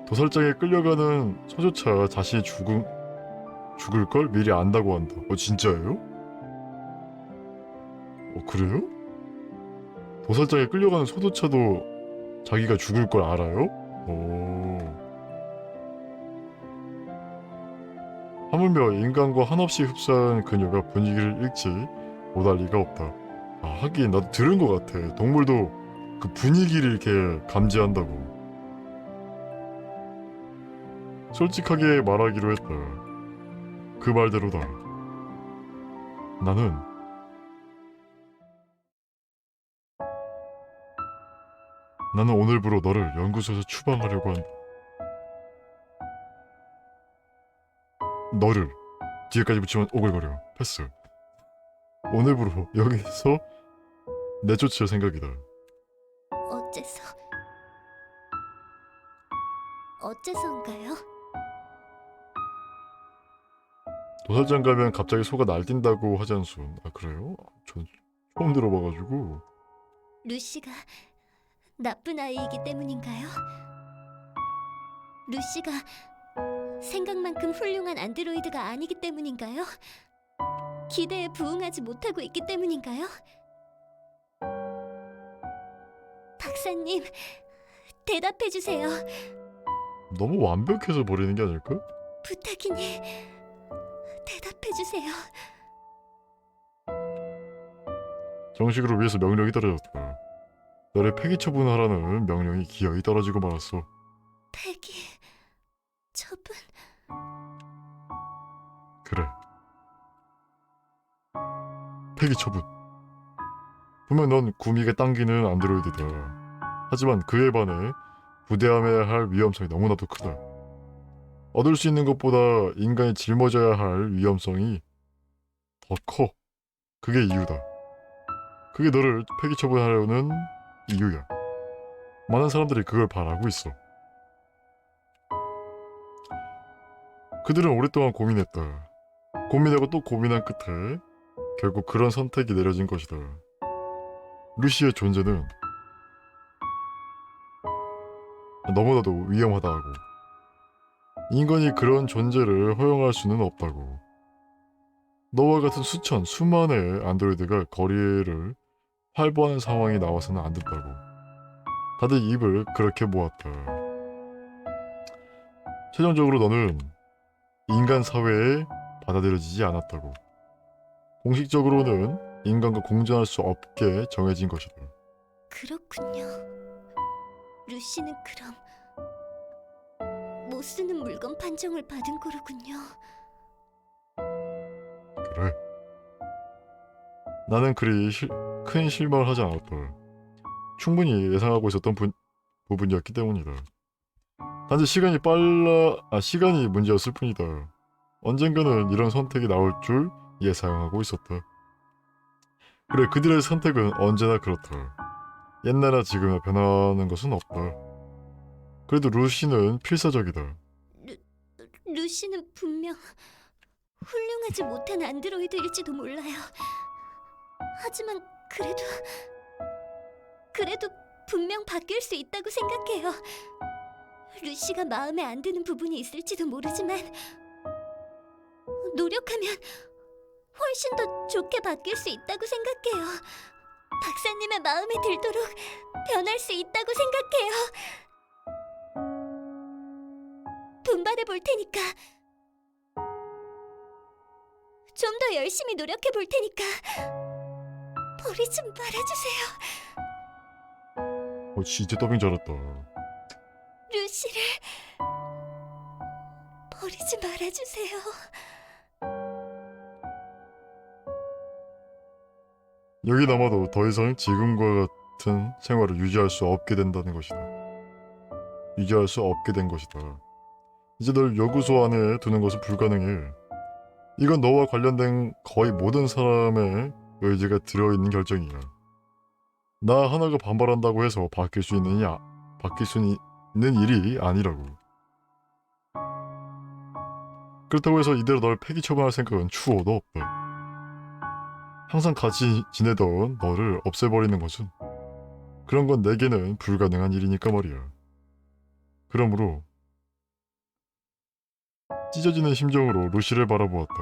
도살장에 끌려가는 소조차 자신이 죽을 걸 미리 안다고 한다. 진짜예요? 그래요? 도살장에 끌려가는 소조차도 자기가 죽을 걸 알아요? 하물며 인간과 한없이 흡사한 그녀가 분위기를 읽지 못할 리가 없다. 하긴 나도 들은 것 같아. 동물도 그 분위기를 이렇게 감지한다고. 솔직하게 말하기로 했다. 그 말대로다. 나는 오늘부로 너를 연구소에서 추방하려고 한다. 너를 뒤에까지 붙이면 오글거려. 패스. 오늘부로 여기서 내쫓을 생각이다. 어째서인가요? 도살장 가면 갑자기 소가 날뛴다고 하지 않순? 그래요? 전 처음 들어봐가지고. 루시가 나쁜 아이이기 때문인가요? 루시가 생각만큼 훌륭한 안드로이드가 아니기 때문인가요? 기대에 부응하지 못하고 있기 때문인가요? 박사님, 대답해 주세요. 너무 완벽해서 버리는 게 아닐까? 부탁이니 대답해 주세요. 정식으로 위에서 명령이 떨어졌다. 너를 폐기 처분하라는 명령이 기어이 떨어지고 말았어. 폐기 처분. 그래. 폐기 처분. 분명 넌 구미가 당기는 안드로이드다. 하지만 그에 반해 부대함해야 할 위험성이 너무나도 크다. 얻을 수 있는 것보다 인간이 짊어져야 할 위험성이 더 커. 그게 이유다. 그게 너를 폐기 처분하려는 이유야. 많은 사람들이 그걸 바라고 있어. 그들은 오랫동안 고민했다. 고민하고 또 고민한 끝에 결국 그런 선택이 내려진 것이다. 루시의 존재는 너무나도 위험하다고. 인간이 그런 존재를 허용할 수는 없다고. 너와 같은 수많은 안드로이드가 거리를 활보하는 상황이 나와서는 안 된다고. 다들 입을 그렇게 모았다. 최종적으로 너는 인간 사회에 받아들여지지 않았다고. 공식적으로는 인간과 공존할 수 없게 정해진 것이다. 그렇군요. 루시는 그럼 못 쓰는 물건 판정을 받은 거로군요. 그래. 나는 그리 큰 실망을 하지 않았다. 충분히 예상하고 있었던 부분이었기 때문이다. 단지 시간이 문제였을 뿐이다. 언젠가는 이런 선택이 나올 줄 예상하고 있었다. 그래, 그들의 선택은 언제나 그렇다. 옛날이나 지금이나 변하는 것은 없다. 그래도 루시는 필사적이다. 루시는 분명 훌륭하지 못한 안드로이드일지도 몰라요. 하지만 그래도 분명 바뀔 수 있다고 생각해요. 루시가 마음에 안 드는 부분이 있을지도 모르지만 노력하면 훨씬 더 좋게 바뀔 수 있다고 생각해요. 박사님의 마음에 들도록 변할 수 있다고 생각해요. 분발해 볼 테니까. 좀 더 열심히 노력해 볼 테니까 버리지 말아주세요. 진짜 더빙 잘했다. 루시를 버리지 말아주세요. 여기 남아도 더 이상 지금과 같은 생활을 유지할 수 없게 된다는 것이다. 유지할 수 없게 된 것이다. 이제 널 연구소 안에 두는 것은 불가능해. 이건 너와 관련된 거의 모든 사람의 의지가 들어있는 결정이야. 나 하나가 반발한다고 해서 바뀔 수 있는 일이 아니라고. 그렇다고 해서 이대로 널 폐기 처분할 생각은 추호도 없다. 항상 같이 지내던 너를 없애버리는 것은 그런 건 내게는 불가능한 일이니까 말이야. 그러므로 찢어지는 심정으로 루시를 바라보았다.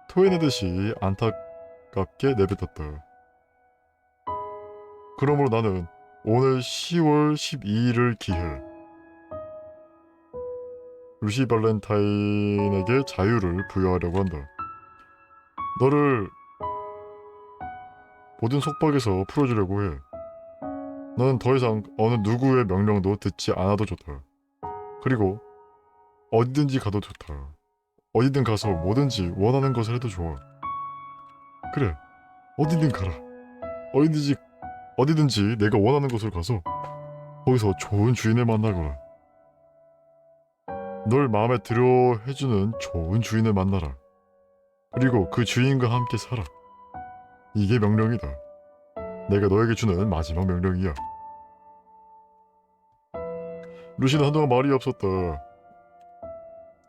토해내듯이 안타깝게 내뱉었다. 그러므로 나는 오늘 10월 12일을 기해 루시 발렌타인에게 자유를 부여하려고 한다. 너를 모든 속박에서 풀어주려고 해. 너는 더 이상 어느 누구의 명령도 듣지 않아도 좋다. 그리고 어디든지 가도 좋다. 어디든 가서 뭐든지 원하는 것을 해도 좋아. 그래, 어디든 가라. 어디든지 내가 원하는 곳으로 가서 거기서 좋은 주인을 만나거라. 널 마음에 들어 해주는 좋은 주인을 만나라. 그리고 그 주인과 함께 살아. 이게 명령이다. 내가 너에게 주는 마지막 명령이야. 루시는 한동안 말이 없었다.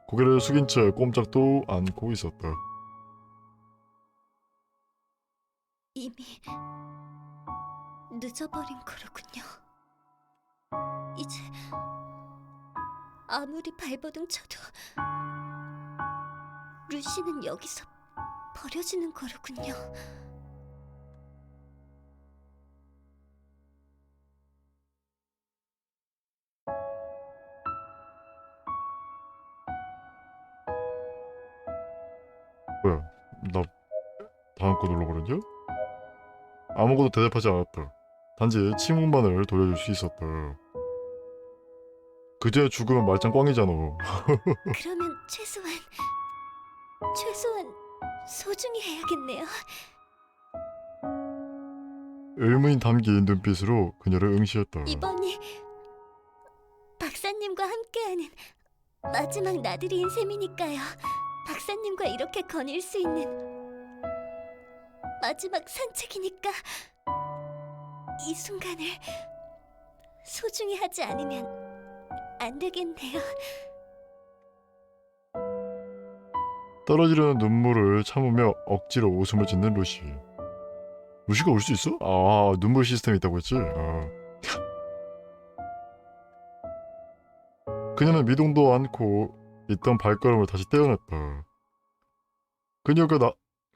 고개를 숙인 채 꼼짝도 않고 있었다. 이미 늦어버린 거로군요. 이제 아무리 발버둥 쳐도 루시는 여기서 버려지는 거로군요. 뭐야, 나 다음 거 눌러버렸냐? 아무것도 대답하지 않았다. 단지 침묵만을 돌려줄 수 있었다. 그제 죽으면 말짱 꽝이잖아. 그러면 최소한 소중히 해야겠네요. 의문이 담긴 눈빛으로 그녀를 응시했다. 이번이 박사님과 함께하는 마지막 나들이인 셈이니까요. 박사님과 이렇게 거닐 수 있는 마지막 산책이니까 이 순간을 소중히 하지 않으면 안 되겠네요. 떨어지려는 눈물을 참으며 억지로 웃음을 짓는 루시. 루시가 울 수 있어? 아, 눈물 시스템이 있다고 했지? 아. 그녀는 미동도 않고 있던 발걸음을 다시 떼어냈다.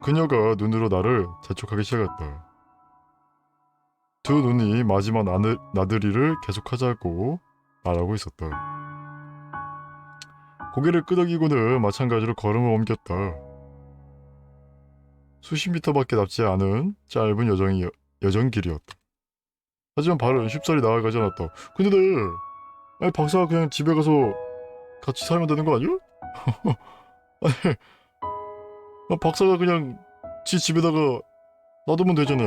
그녀가 눈으로 나를 재촉하기 시작했다. 두 눈이 마지막 나들이를 계속하자고 말하고 있었다. 고개를 끄덕이고는 마찬가지로 걸음을 옮겼다. 수십 미터밖에 남지 않은 짧은 여정길이었다. 하지만 발은 쉽사리 나아가지 않았다. 근데 아니, 박사가 그냥 집에 가서 같이 살면 되는 거 아니야? 아니, 박사가 그냥 지 집에다가 놔두면 되잖아.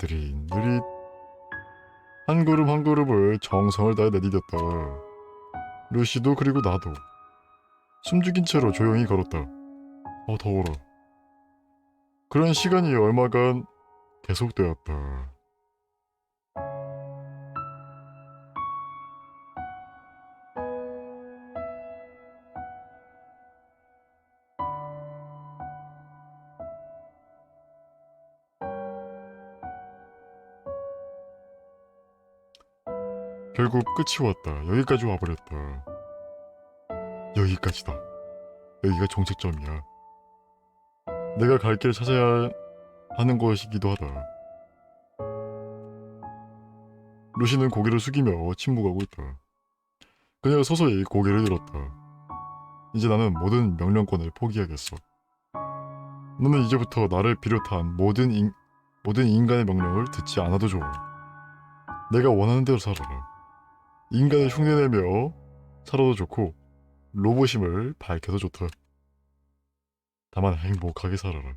느릿느릿 한 걸음 한 걸음을 정성을 다해 내디뎠다. 루시도 그리고 나도 숨죽인 채로 조용히 걸었다. 더워라. 그런 시간이 얼마간 계속되었다. 결국 끝이 왔다. 여기까지 와버렸다. 여기까지다. 여기가 종착점이야. 내가 갈 길을 찾아야 하는 것이기도 하다. 루시는 고개를 숙이며 침묵하고 있다. 그녀가 서서히 고개를 들었다. 이제 나는 모든 명령권을 포기하겠어. 너는 이제부터 나를 비롯한 모든 인간의 명령을 듣지 않아도 좋아. 내가 원하는 대로 살아라. 인간을 흉내내며 살아도 좋고 로봇임을 밝혀도 좋다. 다만 행복하게 살아라.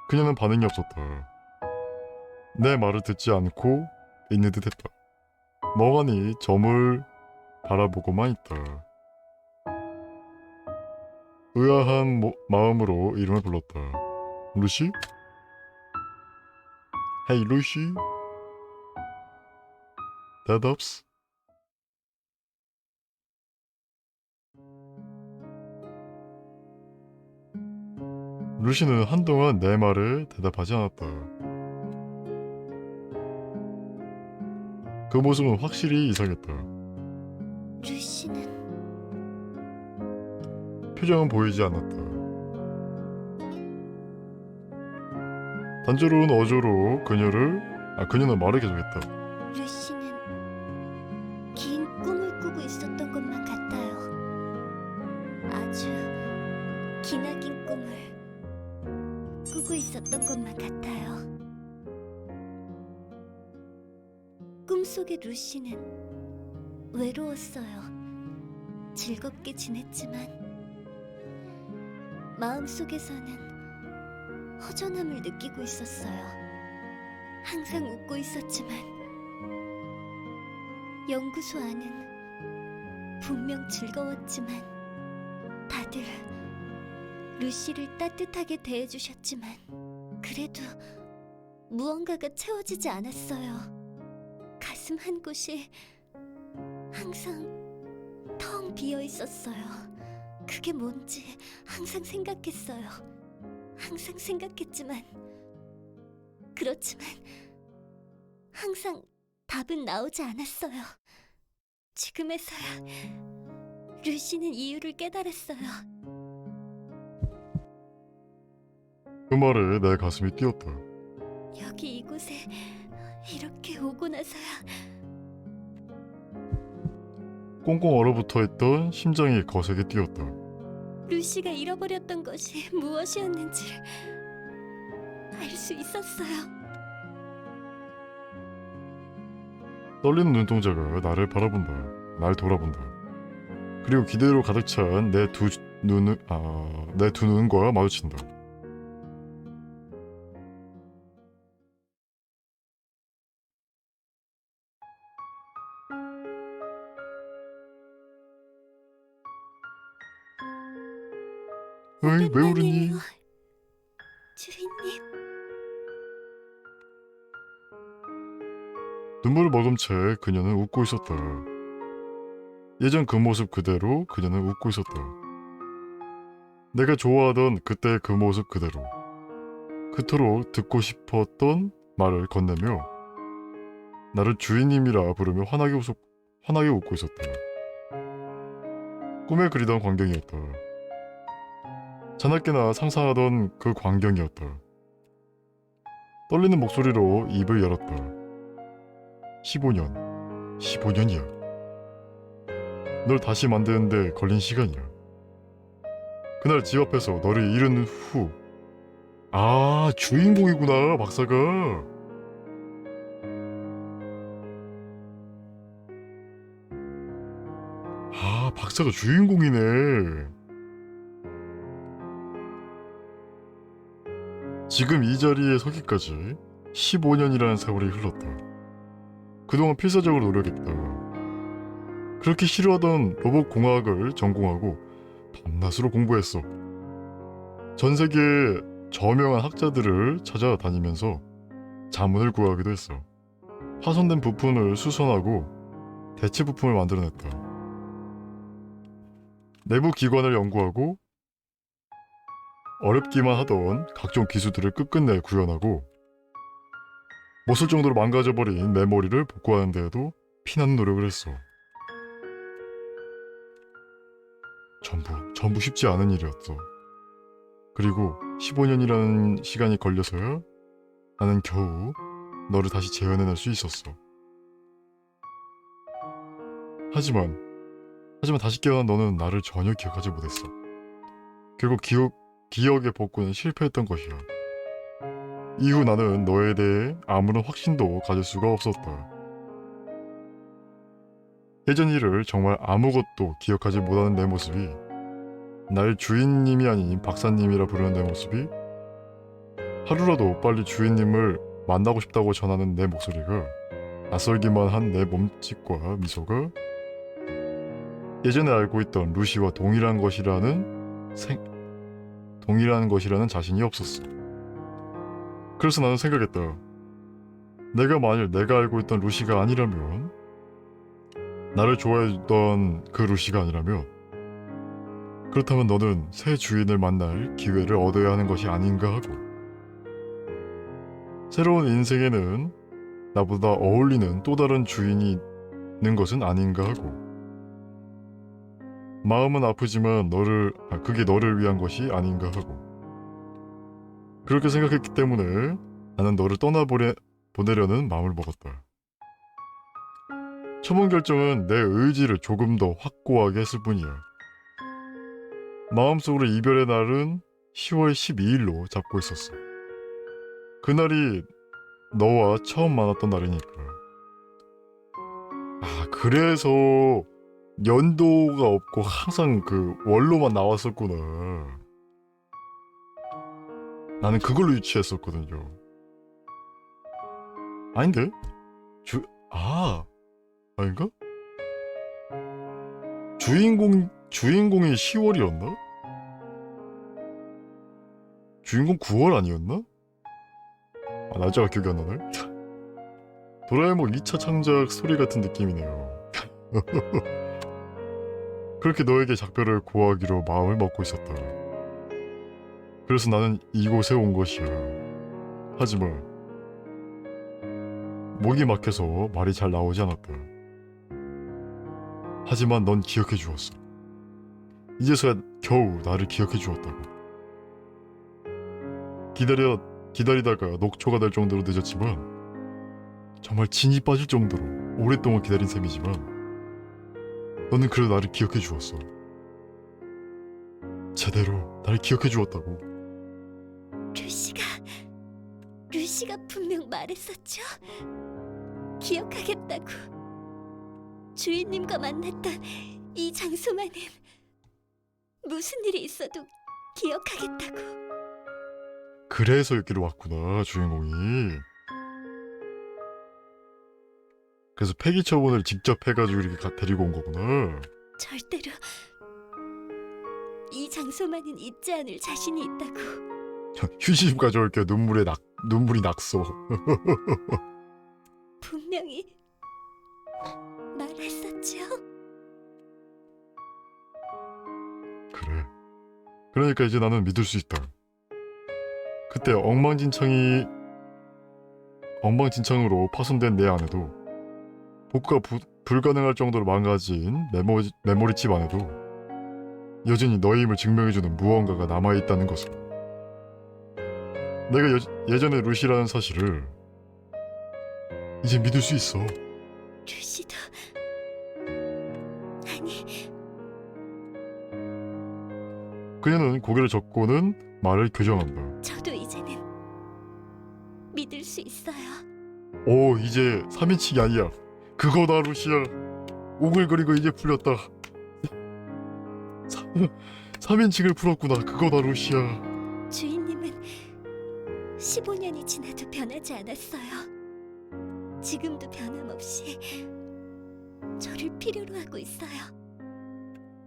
그녀는 반응이 없었다. 내 말을 듣지 않고 있는 듯했다. 멍하니 점을 바라보고만 있다. 의아한 마음으로 이름을 불렀다. 루시? 헤이 루시? 대답스? 루시는 한동안 내 말에 대답하지 않았다. 그 모습은 확실히 이상했다. 루시는 표정은 보이지 않았다. 단조로운 어조로 그녀는 말을 계속했다. 루시는 긴 꿈을 꾸고 있었던 것만 같아요. 아주 기나긴 꿈을 꾸고 있었던 것만 같아요. 꿈속의 루시는 외로웠어요. 즐겁게 지냈지만 마음속에서는 허전함을 느끼고 있었어요. 항상 웃고 있었지만 연구소 안은 분명 즐거웠지만 다들 루시를 따뜻하게 대해주셨지만 그래도 무언가가 채워지지 않았어요. 가슴 한 곳이 항상 텅 비어 있었어요. 그게 뭔지 항상 생각했어요. 항상 생각했지만 그렇지만 항상 답은 나오지 않았어요. 지금에서야 루시는 이유를 깨달았어요. 그 말에 내 가슴이 뛰었다. 여기 이곳에 이렇게 오고 나서야 꽁꽁 얼어붙어 있던 심장이 거세게 뛰었다. 루시가 잃어버렸던 것이 무엇이었는지를 알 수 있었어요. 떨리는 눈동자가 나를 바라본다. 날 돌아본다. 그리고 기대로 가득 찬 내 두 눈과 마주친다. 어이, 왜 울으니? 오랜만이에요. 주인님, 눈물을 머금 채 그녀는 웃고 있었다. 예전 그 모습 그대로 그녀는 웃고 있었다. 내가 좋아하던 그때 그 모습 그대로. 그토록 듣고 싶었던 말을 건네며 나를 주인님이라 부르며 환하게 웃고 있었다. 꿈에 그리던 광경이었다. 자나깨나 상상하던 그 광경이었다. 떨리는 목소리로 입을 열었다. 15년이야. 널 다시 만드는데 걸린 시간이야. 그날 집 앞에서 너를 잃은 후. 아, 주인공이구나, 박사가. 아, 박사가 주인공이네. 지금 이 자리에 서기까지 15년이라는 세월이 흘렀다. 그동안 필사적으로 노력했다. 그렇게 싫어하던 로봇공학을 전공하고 밤낮으로 공부했어. 전 세계의 저명한 학자들을 찾아다니면서 자문을 구하기도 했어. 파손된 부품을 수선하고 대체 부품을 만들어냈다. 내부 기관을 연구하고 어렵기만 하던 각종 기술들을 끝끝내 구현하고 못쓸 정도로 망가져버린 메모리를 복구하는 데에도 피나는 노력을 했어. 전부 쉽지 않은 일이었어. 그리고 15년이라는 시간이 걸려서야 나는 겨우 너를 다시 재현해낼 수 있었어. 하지만 다시 깨어난 너는 나를 전혀 기억하지 못했어. 결국 기억의 복구는 실패했던 것이야. 이후 나는 너에 대해 아무런 확신도 가질 수가 없었다. 예전 일을 정말 아무것도 기억하지 못하는 내 모습이, 날 주인님이 아닌 박사님이라 부르는 내 모습이, 하루라도 빨리 주인님을 만나고 싶다고 전하는 내 목소리가, 낯설기만 한 내 몸짓과 미소가 예전에 알고 있던 루시와 동일한 것이라는 자신이 없었어. 그래서 나는 생각했다. 만일 내가 알고 있던 루시가 아니라면, 나를 좋아해주던 그 루시가 아니라면, 그렇다면 너는 새 주인을 만날 기회를 얻어야 하는 것이 아닌가 하고, 새로운 인생에는 나보다 어울리는 또 다른 주인이 있는 것은 아닌가 하고, 마음은 아프지만 그게 너를 위한 것이 아닌가 하고, 그렇게 생각했기 때문에 나는 너를 보내려는 마음을 먹었다. 처분 결정은 내 의지를 조금 더 확고하게 했을 뿐이야. 마음속으로 이별의 날은 10월 12일로 잡고 있었어. 그날이 너와 처음 만났던 날이니까. 아, 그래서 연도가 없고 항상 그 월로만 나왔었구나. 나는 그걸로 유치했었거든요. 아닌데? 아닌가? 주인공이 10월이었나? 주인공 9월 아니었나? 날짜가 기억이 안 나네. 도라에몽 2차 창작 스토리 같은 느낌이네요. 그렇게 너에게 작별을 고하기로 마음을 먹고 있었다. 그래서 나는 이곳에 온 것이야. 하지만 목이 막혀서 말이 잘 나오지 않았다. 하지만 넌 기억해 주었어. 이제서야 겨우 나를 기억해 주었다고. 기다리다가 녹초가 될 정도로 늦었지만, 정말 진이 빠질 정도로 오랫동안 기다린 셈이지만, 너는 그래도 나를 기억해 주었어. 제대로 나를 기억해 주었다고. 루시가 분명 말했었죠. 기억하겠다고. 주인님과 만났던 이 장소만은 무슨 일이 있어도 기억하겠다고. 그래서 여기로 왔구나, 주인공이. 그래서 폐기 처분을 직접 해가지고 이렇게 데리고 온 거구나. 이 장소만은 잊지 않을 자신이 있다고. 휴지 좀 가져올게. 눈물이 낙서. 분명히 말했었죠. 그래. 그러니까 이제 나는 믿을 수 있다. 그때 엉망진창으로 파손된 내 안에도 복구가 불가능할 정도로 망가진 메모리칩 안에도 여전히 너의 힘을 증명해주는 무언가가 남아있다는 것을. 내가 예전에 루시라는 사실을 이제 믿을 수 있어. 루시도 아니, 그녀는 고개를 젓고는 말을 교정한다. 저도 이제는 믿을 수 있어요. 오, 이제 3인칭이 아니야. 그거다 루시야. 오글거리고 이제 풀렸다. 3인칭을 풀었구나. 그거다 루시야. 주인님은 15년이 지나도 변하지 않았어요. 지금도 변함없이 저를 필요로 하고 있어요.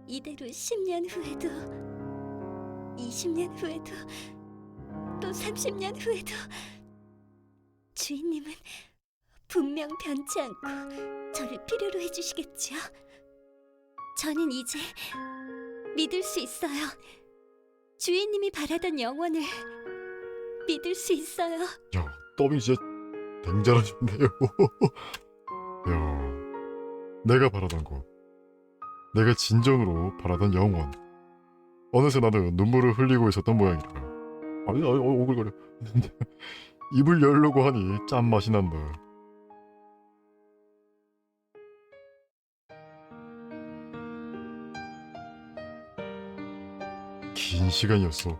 이대로 10년 후에도 20년 후에도 또 30년 후에도 주인님은 분명 변치 않고 저를 필요로 해주시겠죠. 저는 이제 믿을 수 있어요. 주인님이 바라던 영혼을 믿을 수 있어요. 야, 더빙 진짜 댕잘하셨네요. 야, 내가 바라던 것, 내가 진정으로 바라던 영원. 어느새 나는 눈물을 흘리고 있었던 모양이다. 아니, 오글거려. 입을 열려고 하니 짠맛이 난다. 긴 시간이었어.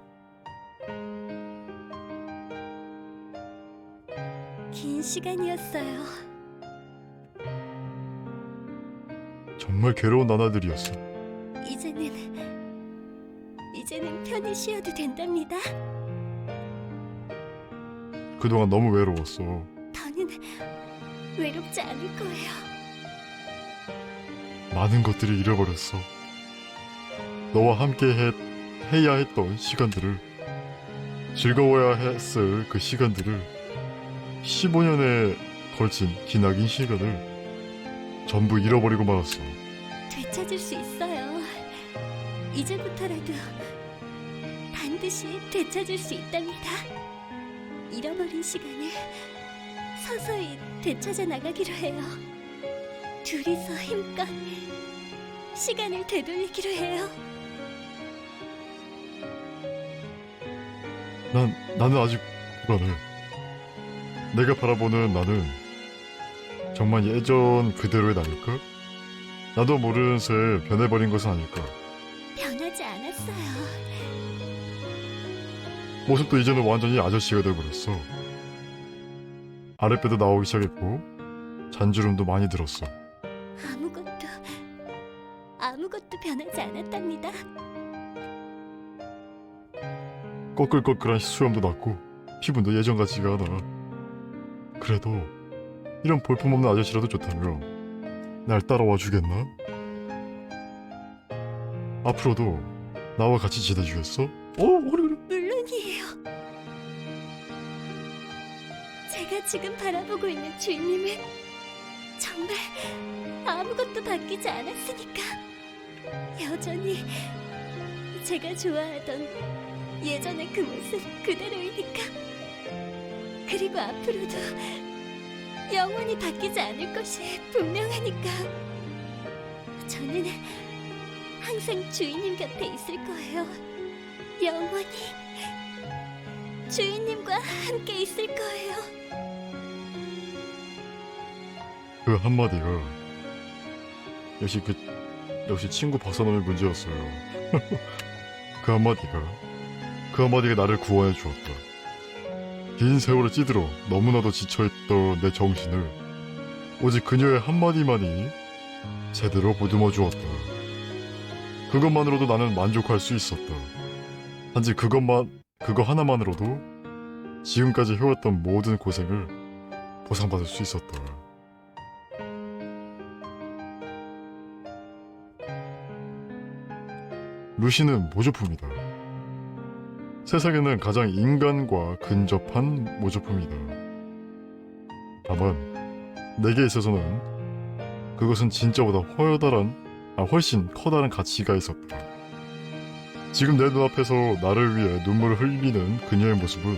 긴 시간이었어요. 정말 괴로운 나날들이었어. 이제는 편히 쉬어도 된답니다. 그동안 너무 외로웠어. 더는 외롭지 않을 거예요. 많은 것들을 잃어버렸어. 너와 함께 해야 했던 시간들을, 즐거워야 했을 그 시간들을, 15년에 걸친 기나긴 시간을 전부 잃어버리고 말았어. 되찾을 수 있어요. 이제부터라도 반드시 되찾을 수 있답니다. 잃어버린 시간을 서서히 되찾아 나가기로 해요. 둘이서 힘껏 시간을 되돌리기로 해요. 나는 아직 불안해. 내가 바라보는 나는 정말 예전 그대로의 나일까? 나도 모르는 새 변해버린 것은 아닐까? 변하지 않았어요. 모습도 이제는 완전히 아저씨가 돼버렸어. 아랫배도 나오기 시작했고 잔주름도 많이 들었어. 아무것도 변하지 않았답니다. 꺼끌꺼끌한 수염도 났고 피부도 예전 같지가 않아. 그래도 이런 볼품없는 아저씨라도 좋다며 날 따라와 주겠나? 앞으로도 나와 같이 지내주겠어? 그래. 물론이에요. 제가 지금 바라보고 있는 주인님은 정말 아무것도 바뀌지 않았으니까 여전히 제가 좋아하던 예전의 그 모습 그대로이니까. 그리고 앞으로도 영원히 바뀌지 않을 것이 분명하니까. 저는 항상 주인님 곁에 있을 거예요. 영원히 주인님과 함께 있을 거예요. 그 한마디가 역시 친구 박사놈의 문제였어요. 그 한마디가 나를 구원해 주었다. 긴 세월을 찌들어 너무나도 지쳐있던 내 정신을 오직 그녀의 한마디만이 제대로 보듬어 주었다. 그것만으로도 나는 만족할 수 있었다. 단지 그거 하나만으로도 지금까지 해왔던 모든 고생을 보상받을 수 있었다. 루시는 모조품이다. 세상에는 가장 인간과 근접한 모조품이다. 다만 내게 있어서는 그것은 진짜보다 훨씬 커다란 가치가 있었다. 지금 내 눈앞에서 나를 위해 눈물을 흘리는 그녀의 모습은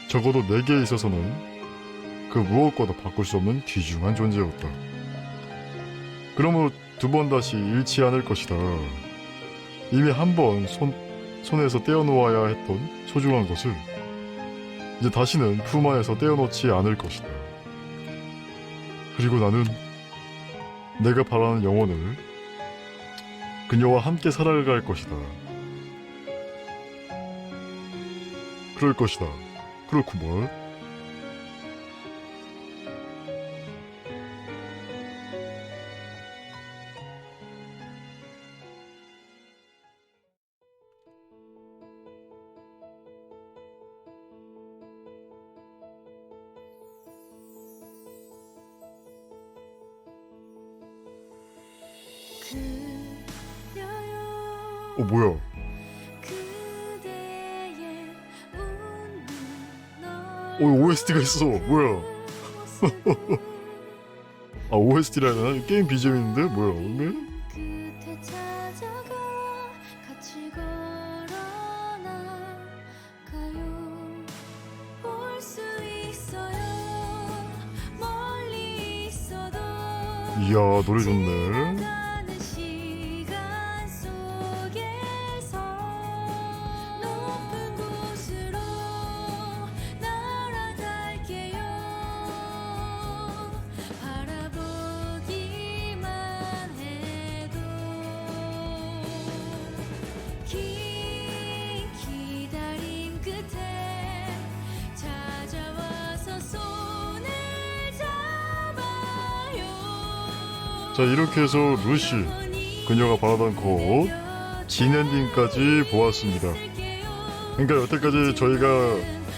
적어도 내게 있어서는 그 무엇과도 바꿀 수 없는 귀중한 존재였다. 그러므로 두 번 다시 잃지 않을 것이다. 이미 한 번 손에서 떼어놓아야 했던 소중한 것을 이제 다시는 품 안에서 떼어놓지 않을 것이다. 그리고 나는 내가 바라는 영혼을 그녀와 함께 살아갈 것이다. 그럴 것이다. 그렇구먼. 뭐야? OST가 있어. 뭐야? 아, OST라 해야 되나? 게임 BGM인데? 뭐야? 오늘? 이야, 노래 좋네. 자, 이렇게 해서 루시, 그녀가 바라던 곳 진엔딩까지 보았습니다. 그러니까 여태까지 저희가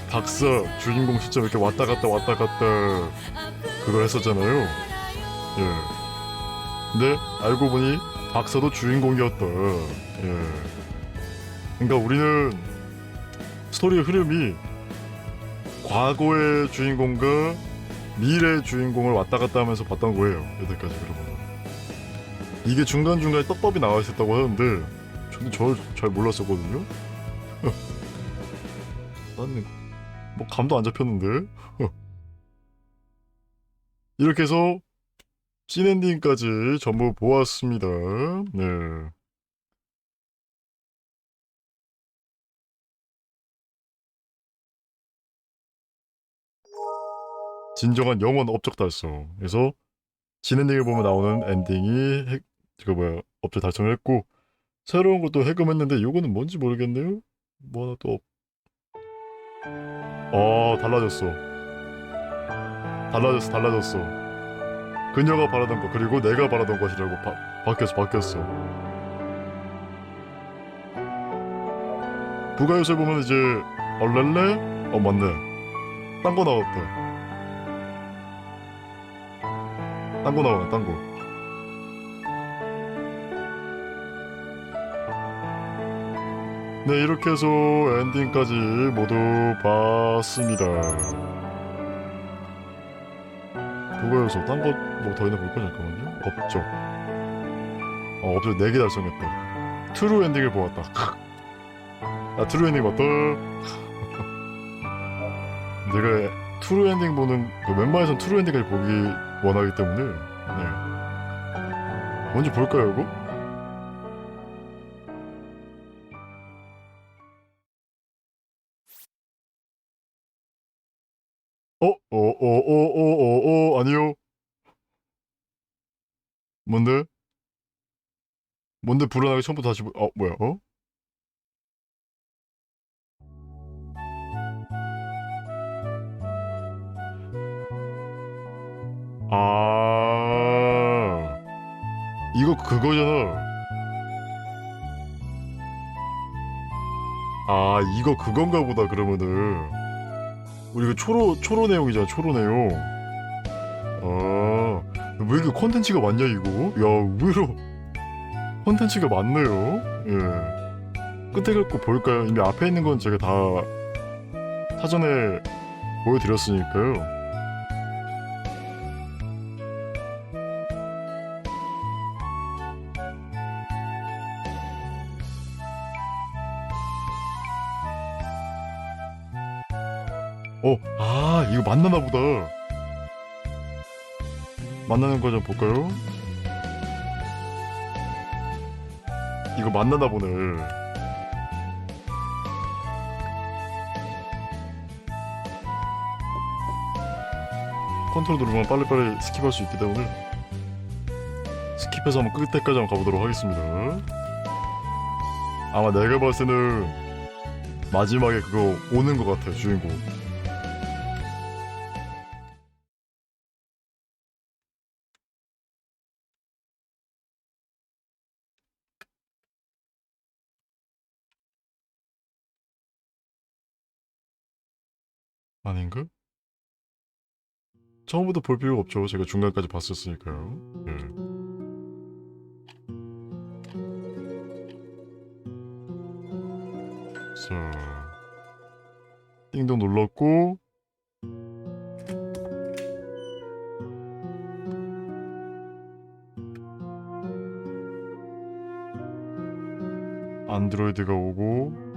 박사 주인공 시점 이렇게 왔다 갔다 그걸 했었잖아요. 예. 근데 알고 보니 박사도 주인공이었다. 예. 그러니까 우리는 스토리의 흐름이 과거의 주인공과 미래의 주인공을 왔다 갔다 하면서 봤던 거예요. 여태까지. 그러면 이게 중간중간에 떡밥이 나와 있었다고 하는데 저는 저를 잘 몰랐었거든요. 나는 뭐 감도 안 잡혔는데. 이렇게 해서 씬엔딩까지 전부 보았습니다. 네. 진정한 영원 업적 달성. 그래서 씬엔딩을 보면 나오는 엔딩이 업적 달성을 했고, 새로운 것도 해금했는데 이거는 뭔지 모르겠네요. 뭐 하나 또 달라졌어. 그녀가 바라던 것 그리고 내가 바라던 것이라고 바뀌었어. 부가 요소를 보면 이제 얼렐레? 맞네. 딴 거 나왔다. 딴 거. 네, 이렇게 해서 엔딩까지 모두 봤습니다. 그거여서 딴 거 뭐 더 있나 볼까? 잠깐만요. 업적 4개 달성했다. 트루 엔딩을 보았다. 트루 엔딩 봤다. 내가 트루 엔딩 보는 웬만해선 트루 엔딩까지 보기 원하기 때문에. 네. 뭔지 볼까요, 이거? 아니요. 뭔데 불안하게 처음부터 다시 뭐야, 이거 그거잖아. 이거 그건가 보다, 그러면은. 우리 이거 초로 내용이잖아, 초로 내용. 왜 이렇게 콘텐츠가 많냐, 이거? 야, 의외로 콘텐츠가 많네요. 예. 끝에 긁고 볼까요? 이미 앞에 있는 건 제가 다 사전에 보여드렸으니까요. 이거 만나나 보다. 만나는 거 좀 볼까요? 이거 만나나 보네. 컨트롤 누르면 빨리빨리 스킵할 수 있기 때문에 스킵해서 한번 끝에까지 한번 가보도록 하겠습니다. 아마 내가 봤을 때는 마지막에 그거 오는 것 같아, 주인공. 아닌가? 처음부터 볼 필요가 없죠. 제가 중간까지 봤었으니까요. 예. 자, 띵동 눌렀고 안드로이드가 오고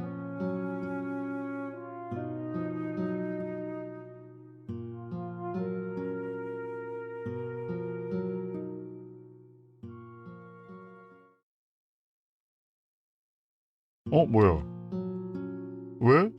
뭐야? 왜?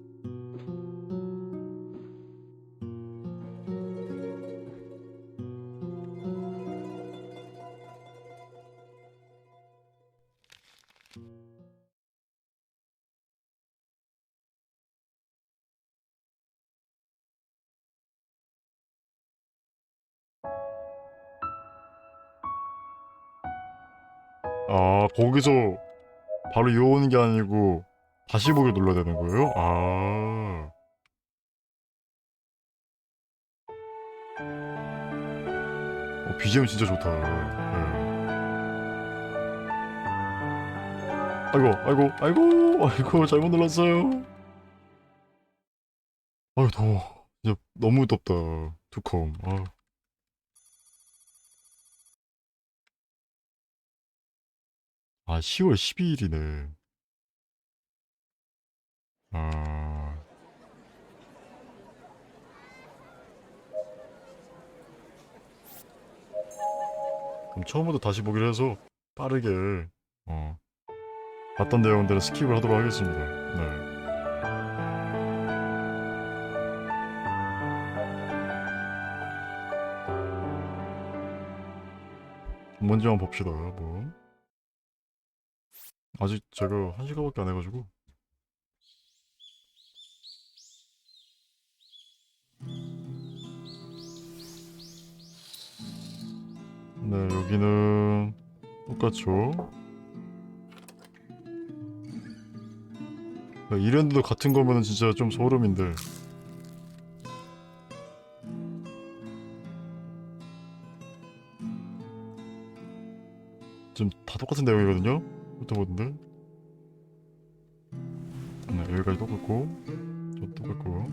거기서 바로 이어오는 게 아니고 다시 보기 눌러야 되는 거예요? BGM 진짜 좋다. 예. 아이고 잘못 눌렀어요. 아유 더워. 진짜 너무 덥다. 두컴. 10월 12일이네. 그럼 처음부터 다시 보기로 해서 빠르게 봤던 내용들은 스킵을 하도록 하겠습니다. 네. 뭔지 한번 봅시다. 뭐 아직 제가 1시간밖에 안 해가지고. 네, 여기는 똑같죠. 이랜드도 같은 거면은 진짜 좀 소름인데. 지금 다 똑같은 내용이거든요. 붙어보는데. 네, 여기까지 똑같고, 저 똑같고.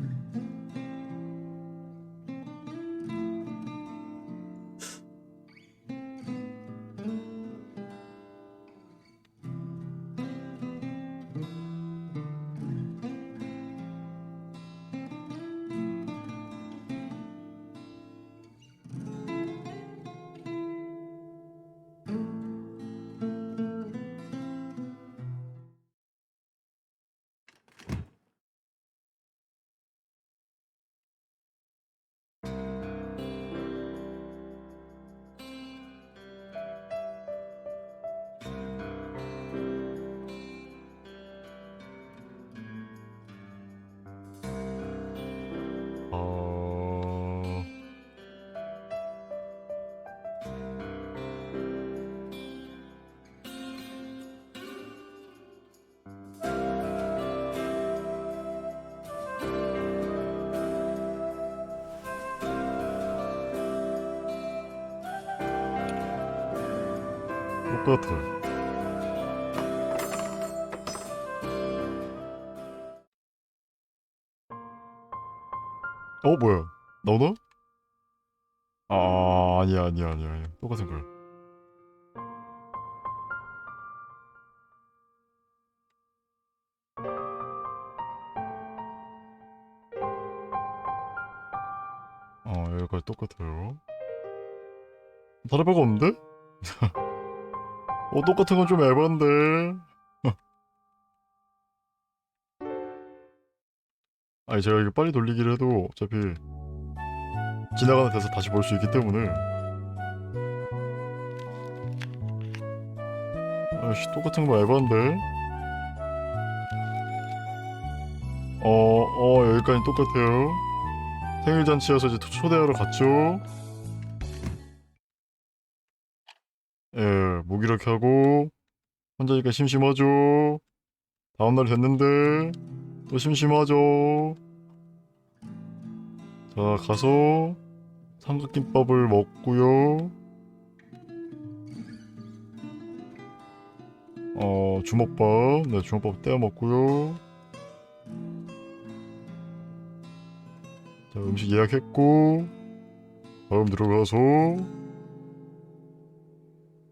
똑같아. 뭐야? 나오나? 아니야. 똑같은 거야. 여기까지 똑같아요. 다를 바가 없는데? 똑같은 건 좀 에반데. 아니, 제가 이거 빨리 돌리기를 해도 어차피 지나가는 데서 다시 볼 수 있기 때문에. 아이씨, 똑같은 거 에반데? 여기까지 똑같아요. 생일잔치여서 이제 초대하러 갔죠? 예, 무기력해 하고, 혼자니까 심심하죠? 다음날 됐는데, 또 심심하죠? 자, 가서, 삼각김밥을 먹고요. 주먹밥. 네, 주먹밥 떼어 먹고요. 자, 음식 예약했고, 다음 들어가서,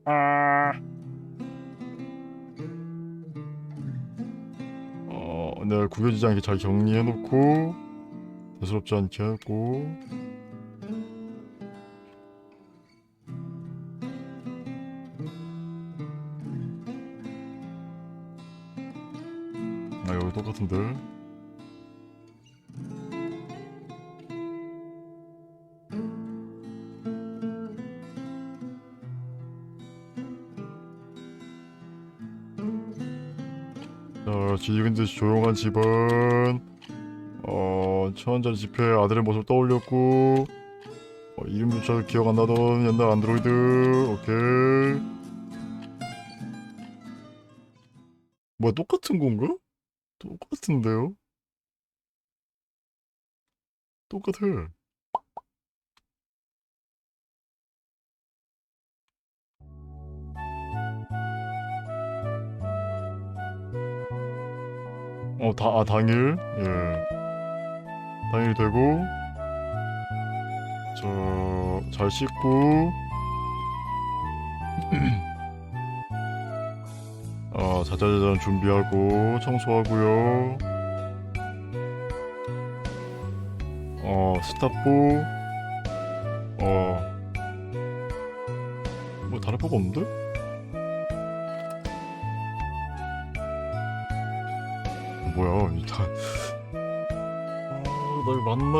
아, 네, 구겨지지 않게 잘 격리해놓고, 대수롭지 않게 하고, 여기 똑같은데. 자, 지금 듯이 조용한 집안. 천원짜리 지폐 아들의 모습 떠올렸고, 이름조차 기억 안 나던 옛날 안드로이드. 오케이. 뭐야, 똑같은 건가? 똑같은데요? 똑같아. 당일. 예. 당일 되고, 잘 씻고, 자자자잔 준비하고, 청소하고요. 스타포. 뭐 다를 바가 없는데? 뭐야, 널 만나?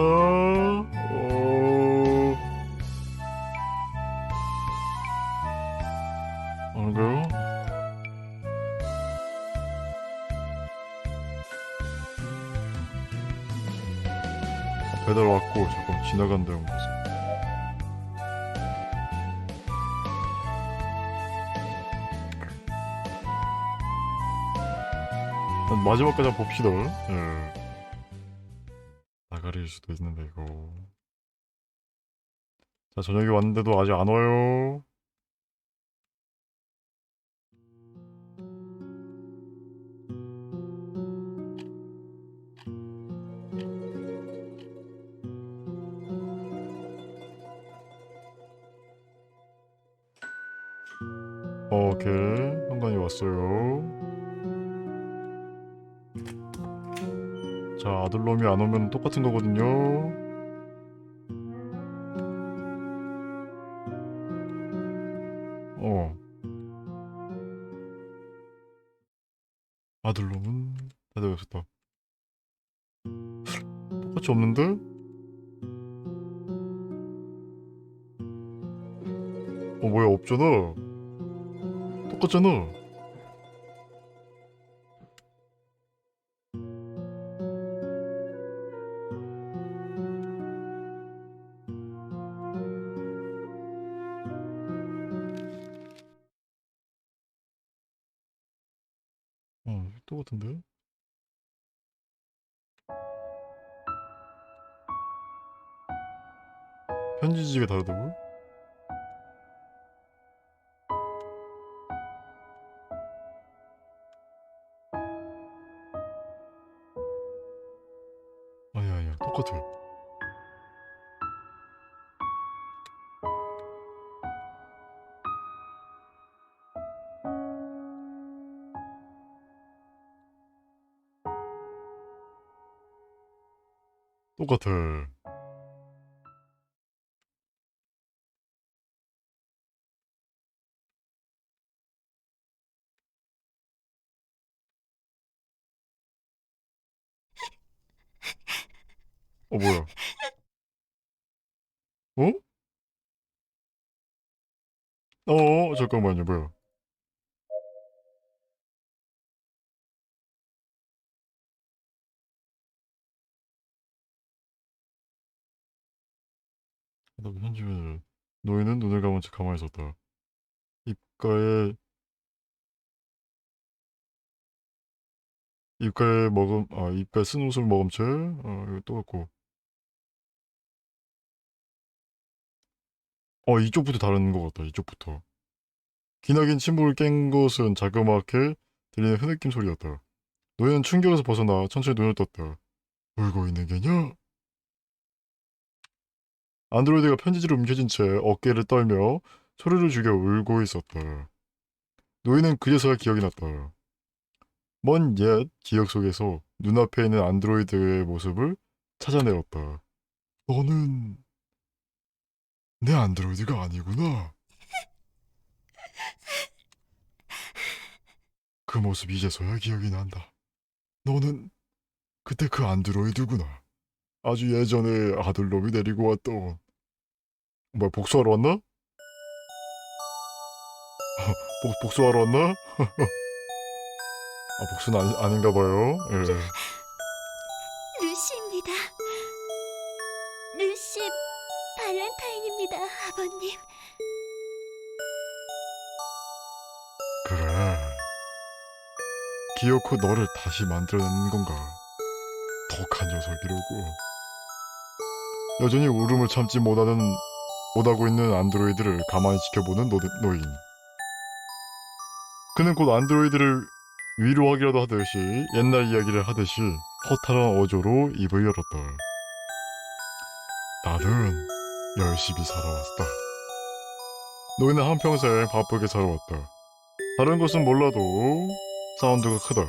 그런가요? 배달 왔고, 잠깐 지나간다 형 모습. 마지막까지 한번 봅시다. 예. 나가릴 수도 있는데 이거. 자, 저녁이 왔는데도 아직 안 와요. 오케이, 현관이 왔어요. 자, 아들놈이 안 오면 똑같은 거거든요. 어, 아들놈은 다들 없었다. 똑같이 없는데? 뭐야, 없잖아. 똑같잖아. 똑같은데? 편지지가 다르다고? 아니야, 똑같아. 똑같아. 뭐야? 어? 잠깐만요. 뭐야? 너 현주는 노인은 눈을 감은 채 가만히 있었다. 입가에 입가에 쓴 옷을 머금 채 이거 또 같고. 이쪽부터 다른 것 같다. 이쪽부터. 기나긴 침묵을 깬 것은 자그맣게 들리는 흐느낌 소리였다. 노인은 충격에서 벗어나 천천히 눈을 떴다. 울고 있는 게냐? 안드로이드가 편지지를 움켜쥔 채 어깨를 떨며 소리를 죽여 울고 있었다. 노인은 그제서야 기억이 났다. 먼 옛 기억 속에서 눈앞에 있는 안드로이드의 모습을 찾아내었다. 너는 내 안드로이드가 아니구나. 그 모습이 이제서야 기억이 난다. 너는 그때 그 안드로이드구나. 아주 예전에 아들놈이 데리고 왔던. 뭐야, 복수하러 왔나? 복수하러 왔나? 복수는 아닌가 봐요. 예. 루시입니다. 루시 발렌타인입니다, 아버님. 그래. 기어코 너를 다시 만들어낸 건가? 독한 녀석이로고. 여전히 울음을 참지 못하고 있는 안드로이드를 가만히 지켜보는 노인. 그는 곧 안드로이드를 위로하기라도 하듯이 옛날 이야기를 하듯이 허탈한 어조로 입을 열었다. 나는 열심히 살아왔다. 노인은 한평생 바쁘게 살아왔다. 다른 것은 몰라도 사운드가 크다.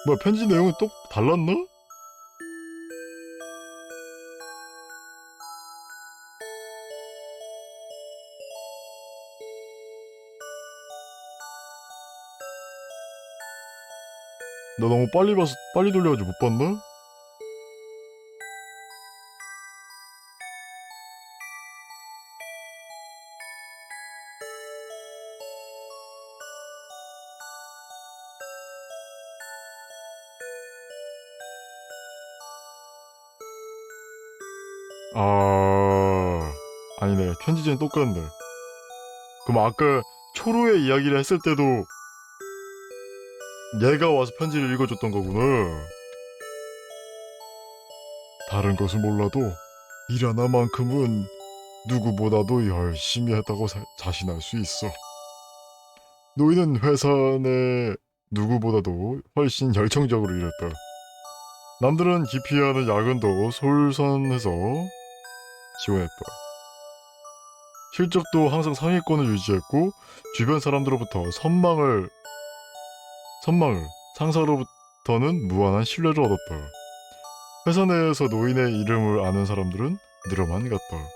뭐야, 편지 내용이 또 달랐나? 나 너무 빨리 돌려가지고 못 봤나? 아니네. 편지지는 똑같네. 그럼 아까 초로의 이야기를 했을 때도 얘가 와서 편지를 읽어줬던 거구나. 다른 것은 몰라도 일 하나만큼은 누구보다도 열심히 했다고 자신할 수 있어. 노인은 회사 내 누구보다도 훨씬 열정적으로 일했다. 남들은 기피하는 야근도 솔선해서 지원했다. 실적도 항상 상위권을 유지했고 주변 사람들로부터 선망을 상사로부터는 무한한 신뢰를 얻었다. 회사 내에서 노인의 이름을 아는 사람들은 늘어만 갔다.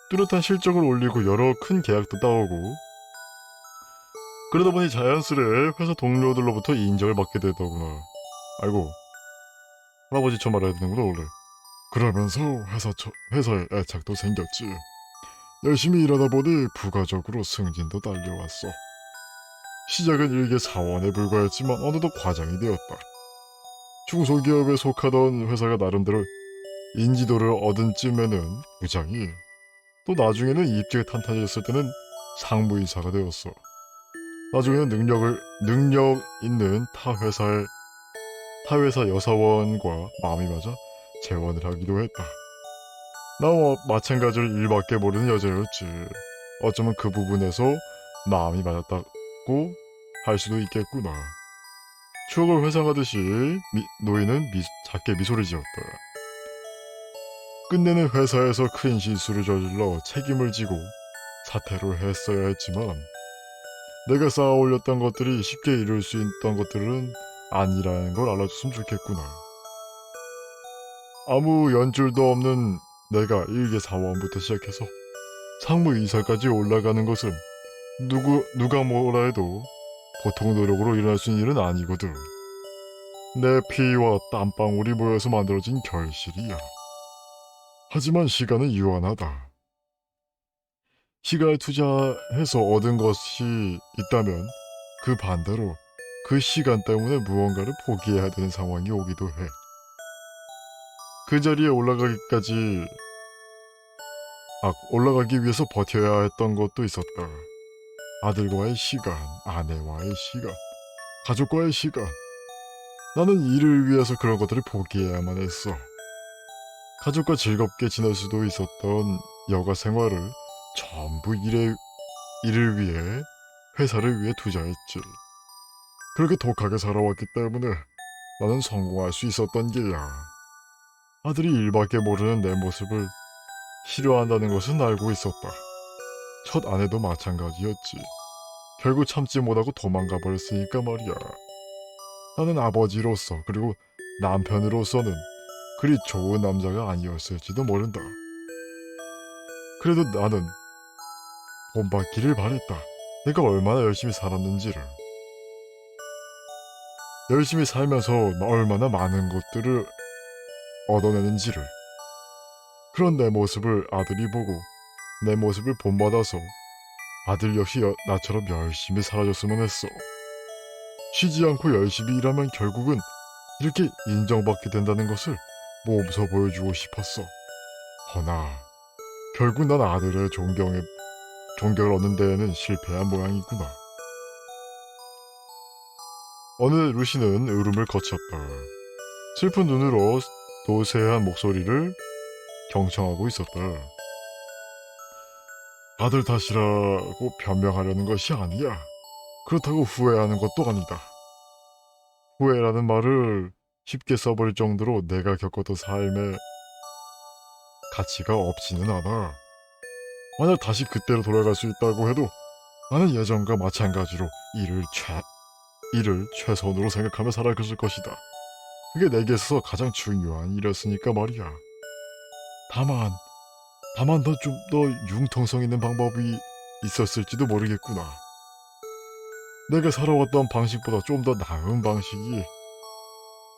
뚜렷한 실적을 올리고 여러 큰 계약도 따오고 그러다 보니 자연스레 회사 동료들로부터 인정을 받게 되더구나. 아이고, 할아버지 저 말해야 되는구나 원래. 그러면서 회사에 애착도 생겼지. 열심히 일하다 보니 부가적으로 승진도 달려왔어. 시작은 일개 사원에 불과했지만 어느덧 과장이 되었다. 중소기업에 속하던 회사가 나름대로 인지도를 얻은 쯤에는 부장이, 또 나중에는 입지가 탄탄해졌을 때는 상무이사가 되었어. 나중에는 능력 있는 타 회사 여사원과 마음이 맞아 재혼을 하기도 했다. 나와 마찬가지로 일밖에 모르는 여자였지. 어쩌면 그 부분에서 마음이 맞았다고 할 수도 있겠구나. 추억을 회상하듯이 노인은 작게 미소를 지었다. 끝내는 회사에서 큰 실수를 저질러 책임을 지고 사퇴를 했어야 했지만 내가 쌓아 올렸던 것들이 쉽게 이룰 수 있던 것들은 아니라는 걸 알아줬으면 좋겠구나. 아무 연줄도 없는 내가 일개 사원부터 시작해서 상무 이사까지 올라가는 것은 누가 뭐라 해도 보통 노력으로 일어날 수 있는 일은 아니거든. 내 피와 땀방울이 모여서 만들어진 결실이야. 하지만 시간은 유한하다. 시간을 투자해서 얻은 것이 있다면 그 반대로 그 시간 때문에 무언가를 포기해야 되는 상황이 오기도 해. 그 자리에 올라가기 위해서 버텨야 했던 것도 있었다. 아들과의 시간, 아내와의 시간, 가족과의 시간. 나는 일을 위해서 그런 것들을 포기해야만 했어. 가족과 즐겁게 지낼 수도 있었던 여가 생활을 전부 일을 위해, 회사를 위해 투자했지. 그렇게 독하게 살아왔기 때문에 나는 성공할 수 있었던 게야. 아들이 일밖에 모르는 내 모습을 싫어한다는 것은 알고 있었다. 첫 아내도 마찬가지였지. 결국 참지 못하고 도망가 버렸으니까 말이야. 나는 아버지로서 그리고 남편으로서는 그리 좋은 남자가 아니었을지도 모른다. 그래도 나는 본받기를 바랬다. 내가 얼마나 열심히 살았는지를. 열심히 살면서 얼마나 많은 것들을 얻어내는지를. 그런 내 모습을 아들이 보고 내 모습을 본받아서 아들 역시 나처럼 열심히 살아줬으면 했어. 쉬지 않고 열심히 일하면 결국은 이렇게 인정받게 된다는 것을 몸소 보여주고 싶었어. 허나 결국 난 아들의 존경을 얻는 데에는 실패한 모양이구나. 어느 루시는 울음을 거쳤다. 슬픈 눈으로 노쇠한 목소리를 경청하고 있었다. 아들 탓이라고 변명하려는 것이 아니야. 그렇다고 후회하는 것도 아니다. 후회라는 말을 쉽게 써버릴 정도로 내가 겪었던 삶의 가치가 없지는 않아. 만약 다시 그때로 돌아갈 수 있다고 해도 나는 예전과 마찬가지로 일을 최선으로 생각하며 살아갔을 것이다. 그게 내게 있어서 가장 중요한 일이었으니까 말이야. 다만 좀 더 융통성 있는 방법이 있었을지도 모르겠구나. 내가 살아왔던 방식보다 좀 더 나은 방식이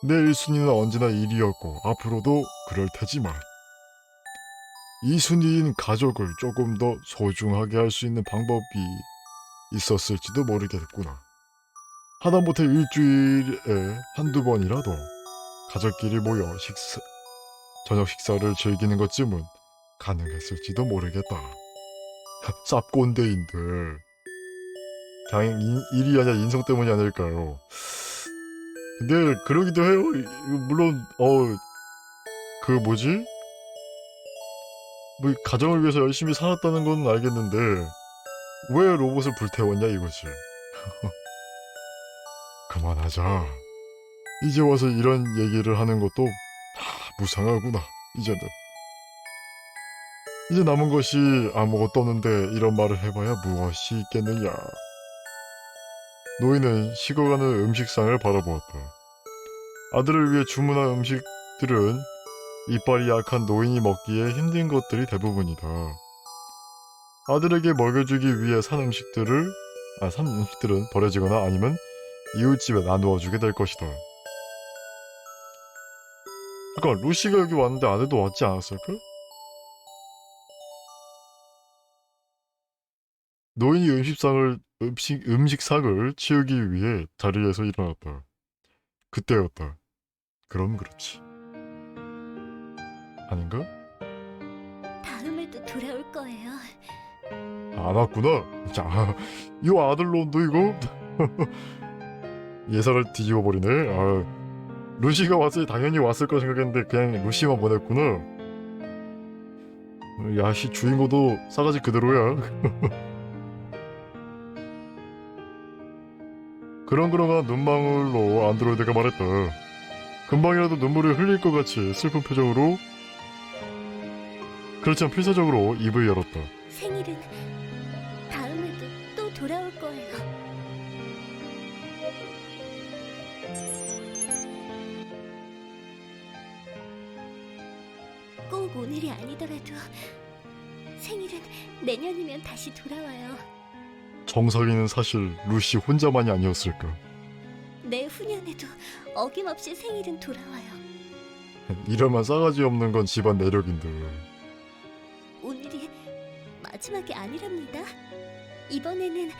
내 1순위는 언제나 일이었고 앞으로도 그럴 테지만 2순위인 가족을 조금 더 소중하게 할 수 있는 방법이 있었을지도 모르겠구나. 하다못해 일주일에 한두 번이라도 가족끼리 모여 저녁 식사를 즐기는 것쯤은 가능했을지도 모르겠다. 쌉꼰대인데 그냥 일이 아니라 인성 때문이 아닐까요? 근데 그러기도 해요. 물론 뭐 가정을 위해서 열심히 살았다는 건 알겠는데 왜 로봇을 불태웠냐 이거지. 그만하자. 이제 와서 이런 얘기를 하는 것도 다 무상하구나. 이제 남은 것이 아무것도 없는데 이런 말을 해봐야 무엇이 있겠느냐. 노인은 식어가는 음식상을 바라보았다. 아들을 위해 주문한 음식들은 이빨이 약한 노인이 먹기에 힘든 것들이 대부분이다. 아들에게 먹여주기 위해 산 음식들은 버려지거나 아니면 이웃집에 나누어주게 될 것이다. 잠깐, 루시가 여기 왔는데 아내도 왔지 않았을까? 노인이 음식상을 치우기 위해 자리에서 일어났다. 그때였다. 그럼 그렇지. 아닌가? 다음에도 돌아올 거예요. 안 왔구나. 자, 이 아들놈도 이거 예상을 뒤집어 버리네. 루시가 왔으니 당연히 왔을 거 생각했는데 그냥 루시만 보냈구나. 야씨, 주인공도 싸가지 그대로야. 그렁그렁한 눈망울로 안드로이드가 말했다. 금방이라도 눈물을 흘릴 것 같이 슬픈 표정으로, 그렇지만 필사적으로 입을 열었다. 생일은 다음에도 또 돌아올 거예요. 꼭 오늘이 아니더라도 생일은 내년이면 다시 돌아와요. 정석이는 사실 루시 혼자만이 아니었을까. 내후년에도 어김없이 생일은 돌아와요. 이러면 싸가지 없는 건 집안 내력인데. 오늘이 마지막이 아니랍니다. 이번에는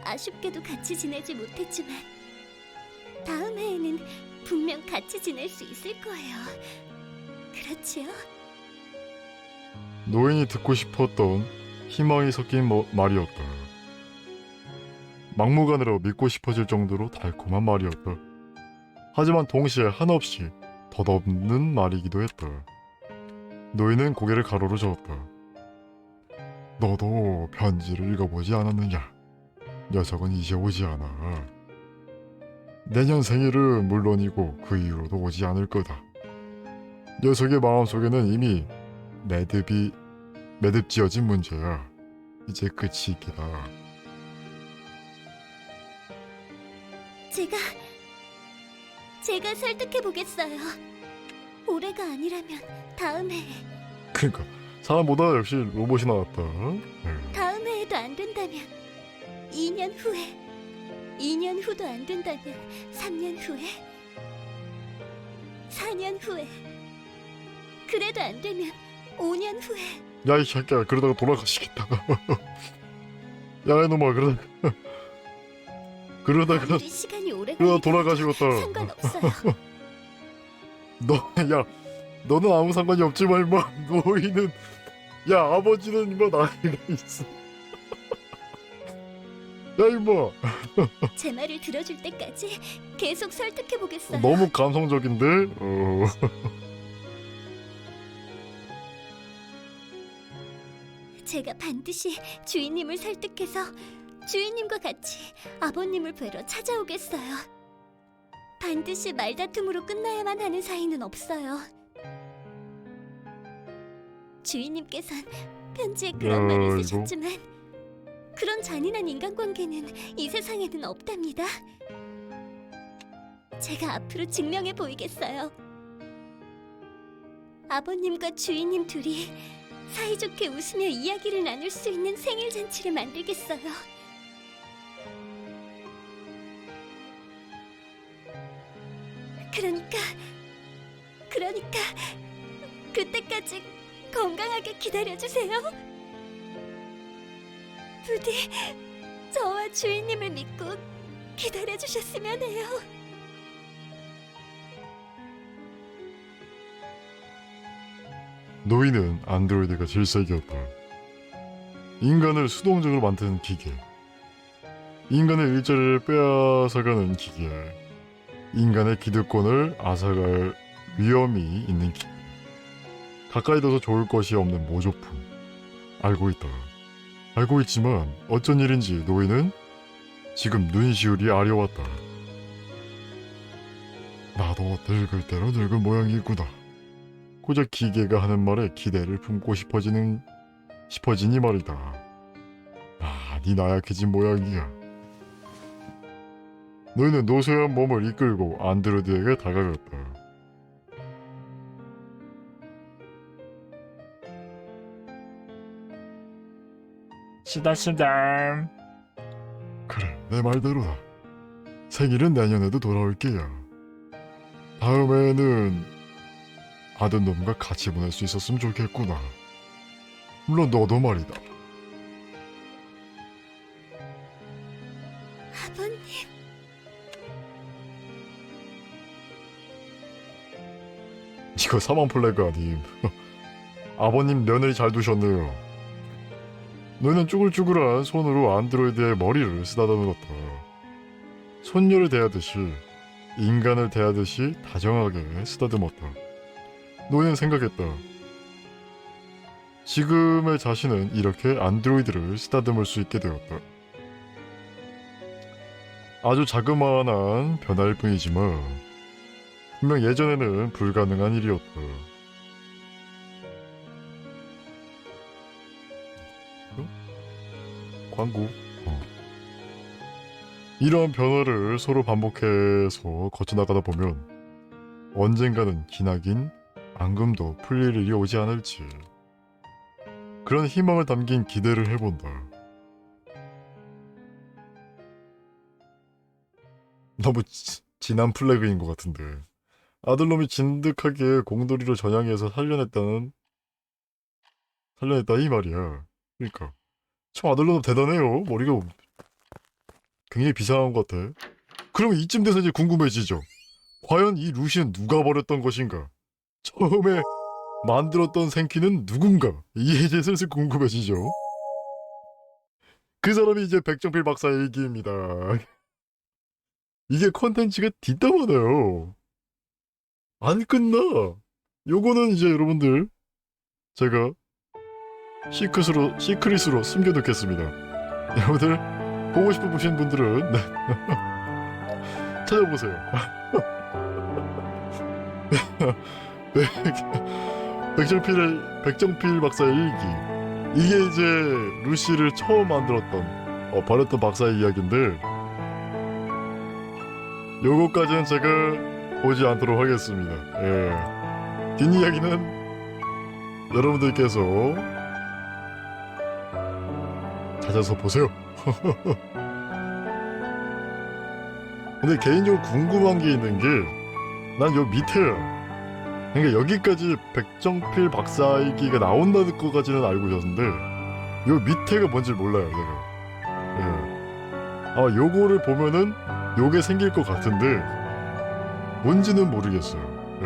아쉽게도 같이 지내지 못했지만 다음 해에는 분명 같이 지낼 수 있을 거예요. 그렇지요? 노인이 듣고 싶었던 희망이 섞인 말이었다. 막무가내로 믿고 싶어질 정도로 달콤한 말이었다. 하지만 동시에 한없이 덧없는 말이기도 했다. 노인은 고개를 가로로 저었다. 너도 편지를 읽어보지 않았느냐? 녀석은 이제 오지 않아. 내년 생일은 물론이고 그 이후로도 오지 않을 거다. 녀석의 마음속에는 이미 매듭지어진 문제야. 이제 끝이 있기다. 제가 설득해 보겠어요. 올해가 아니라면 다음 해에. 그러니까 사람보다 역시 로봇이 나왔다. 다음 해에도 안 된다면 2년 후에, 2년 후도 안 된다면 3년 후에, 4년 후에, 그래도 안 되면 5년 후에. 야 이 새끼야, 그러다가 돌아가시겠다. 야 이놈아, 그러다가 아무리 시간이 오래 그러다 걸리더라도 돌아가시겠다. 상관없어요. 너는 아무 상관이 없지만 임마, 노인은, 야 아버지는 임마 나이가 있어. 야 임마, 제 말을 들어줄 때까지 계속 설득해 보겠어요. 너무 감성적인데. 제가 반드시 주인님을 설득해서 주인님과 같이 아버님을 뵈러 찾아오겠어요. 반드시 말다툼으로 끝나야만 하는 사이는 없어요. 주인님께선 편지에 그런 말을 이거. 쓰셨지만 그런 잔인한 인간관계는 이 세상에는 없답니다. 제가 앞으로 증명해 보이겠어요. 아버님과 주인님 둘이 사이좋게 웃으며 이야기를 나눌 수 있는 생일 잔치를 만들겠어요. 그러니까 그때까지 건강하게 기다려주세요. 부디 저와 주인님을 믿고 기다려주셨으면 해요. 노인은 안드로이드가 질색이었다. 인간을 수동적으로 만드는 기계, 인간의 일자리를 빼앗아가는 기계, 인간의 기득권을 앗아갈 위험이 있는 기계, 가까이 둬서 좋을 것이 없는 모조품. 알고 있다. 알고 있지만 어쩐 일인지 노인은 지금 눈시울이 아려왔다. 나도 늙을 대로 늙은 모양이구나. 고작 기계가 하는 말에 기대를 품고 싶어지니 말이다. 많이 나약해진 모양이야. 너희는 노쇠한 몸을 이끌고 안드로이드에게 다가갔다. 쓰담쓰담. 그래, 내 말대로다. 생일은 내년에도 돌아올 게야. 다음에는 아둔놈과 같이 보낼 수 있었으면 좋겠구나. 물론 너도 말이다. 아버님, 이거 사망 플래그 아님. 아버님 며느리 잘 두셨네요. 너희는 쭈글쭈글한 손으로 안드로이드의 머리를 쓰다듬었다. 손녀를 대하듯이, 인간을 대하듯이 다정하게 쓰다듬었다. 너희는 생각했다. 지금의 자신은 이렇게 안드로이드를 쓰다듬을 수 있게 되었다. 아주 자그마한 변화일 뿐이지만 분명 예전에는 불가능한 일이었다. 광고. 이러한 변화를 서로 반복해서 거쳐나가다 보면 언젠가는 기나긴 앙금도 풀릴 일이 오지 않을지 그런 희망을 담긴 기대를 해본다. 너무 진한 플래그인 것 같은데 아들놈이 진득하게 공돌이로 전향해서 살려냈다 이 말이야. 그러니까 참 아들놈 대단해요. 머리가 굉장히 비상한 것 같아. 그럼 이쯤 돼서 이제 궁금해지죠. 과연 이 루시는 누가 버렸던 것인가? 처음에 만들었던 생키는 누군가? 이게 이제 슬슬 궁금해지죠. 그 사람이 이제 백정필 박사의 얘기입니다. 이게 컨텐츠가 뒷담화나요. 안 끝나. 요거는 이제 여러분들 제가 시크릿으로 숨겨놓겠습니다. 여러분들 보고 싶으신 분들은 네. 찾아보세요. 백정필 박사의 일기. 이게 이제 루시를 처음 만들었던 버렸던 박사의 이야기인데 요거까지는 제가 보지 않도록 하겠습니다. 예. 뒷이야기는 여러분들께서 찾아서 보세요. 근데 개인적으로 궁금한 게 있는 게 난 요 밑에야. 그러니까 여기까지 백정필 박사이기가 나온다는 것까지는 알고 있었는데 요 밑에가 뭔지 몰라요 제가. 예. 아 요거를 보면은 요게 생길 것 같은데 뭔지는 모르겠어요. 예.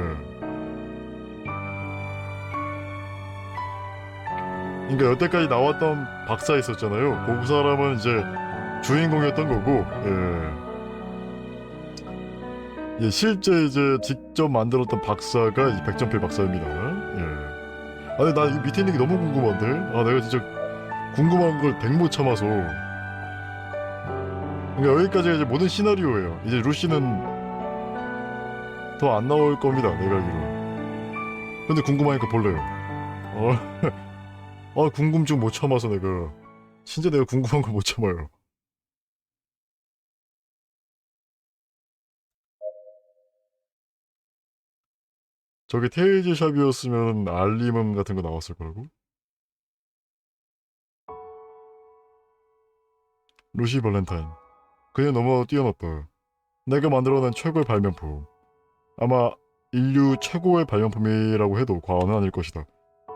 그러니까 여태까지 나왔던 박사 있었잖아요. 그 사람은 이제 주인공이었던 거고, 예, 실제 이제 직접 만들었던 박사가 이 백정필 박사입니다. 예. 아, 근데 나 이 밑에 있는 게 너무 궁금한데, 아, 내가 진짜 궁금한 걸 백 못 참아서. 그러니까 여기까지가 이제 모든 시나리오예요. 이제 루시는 더 안 나올 겁니다. 내가 알기로. 근데 궁금하니까 볼래요. 궁금증 못 참아서 내가 진짜 내가 궁금한 걸 못 참아요. 저게 테이즈 샵이었으면 알림음 같은 거 나왔을 거라고? 루시 발렌타인. 그녀 너무 뛰어났다. 내가 만들어낸 최고의 발명품. 아마 인류 최고의 발명품이라고 해도 과언은 아닐 것이다.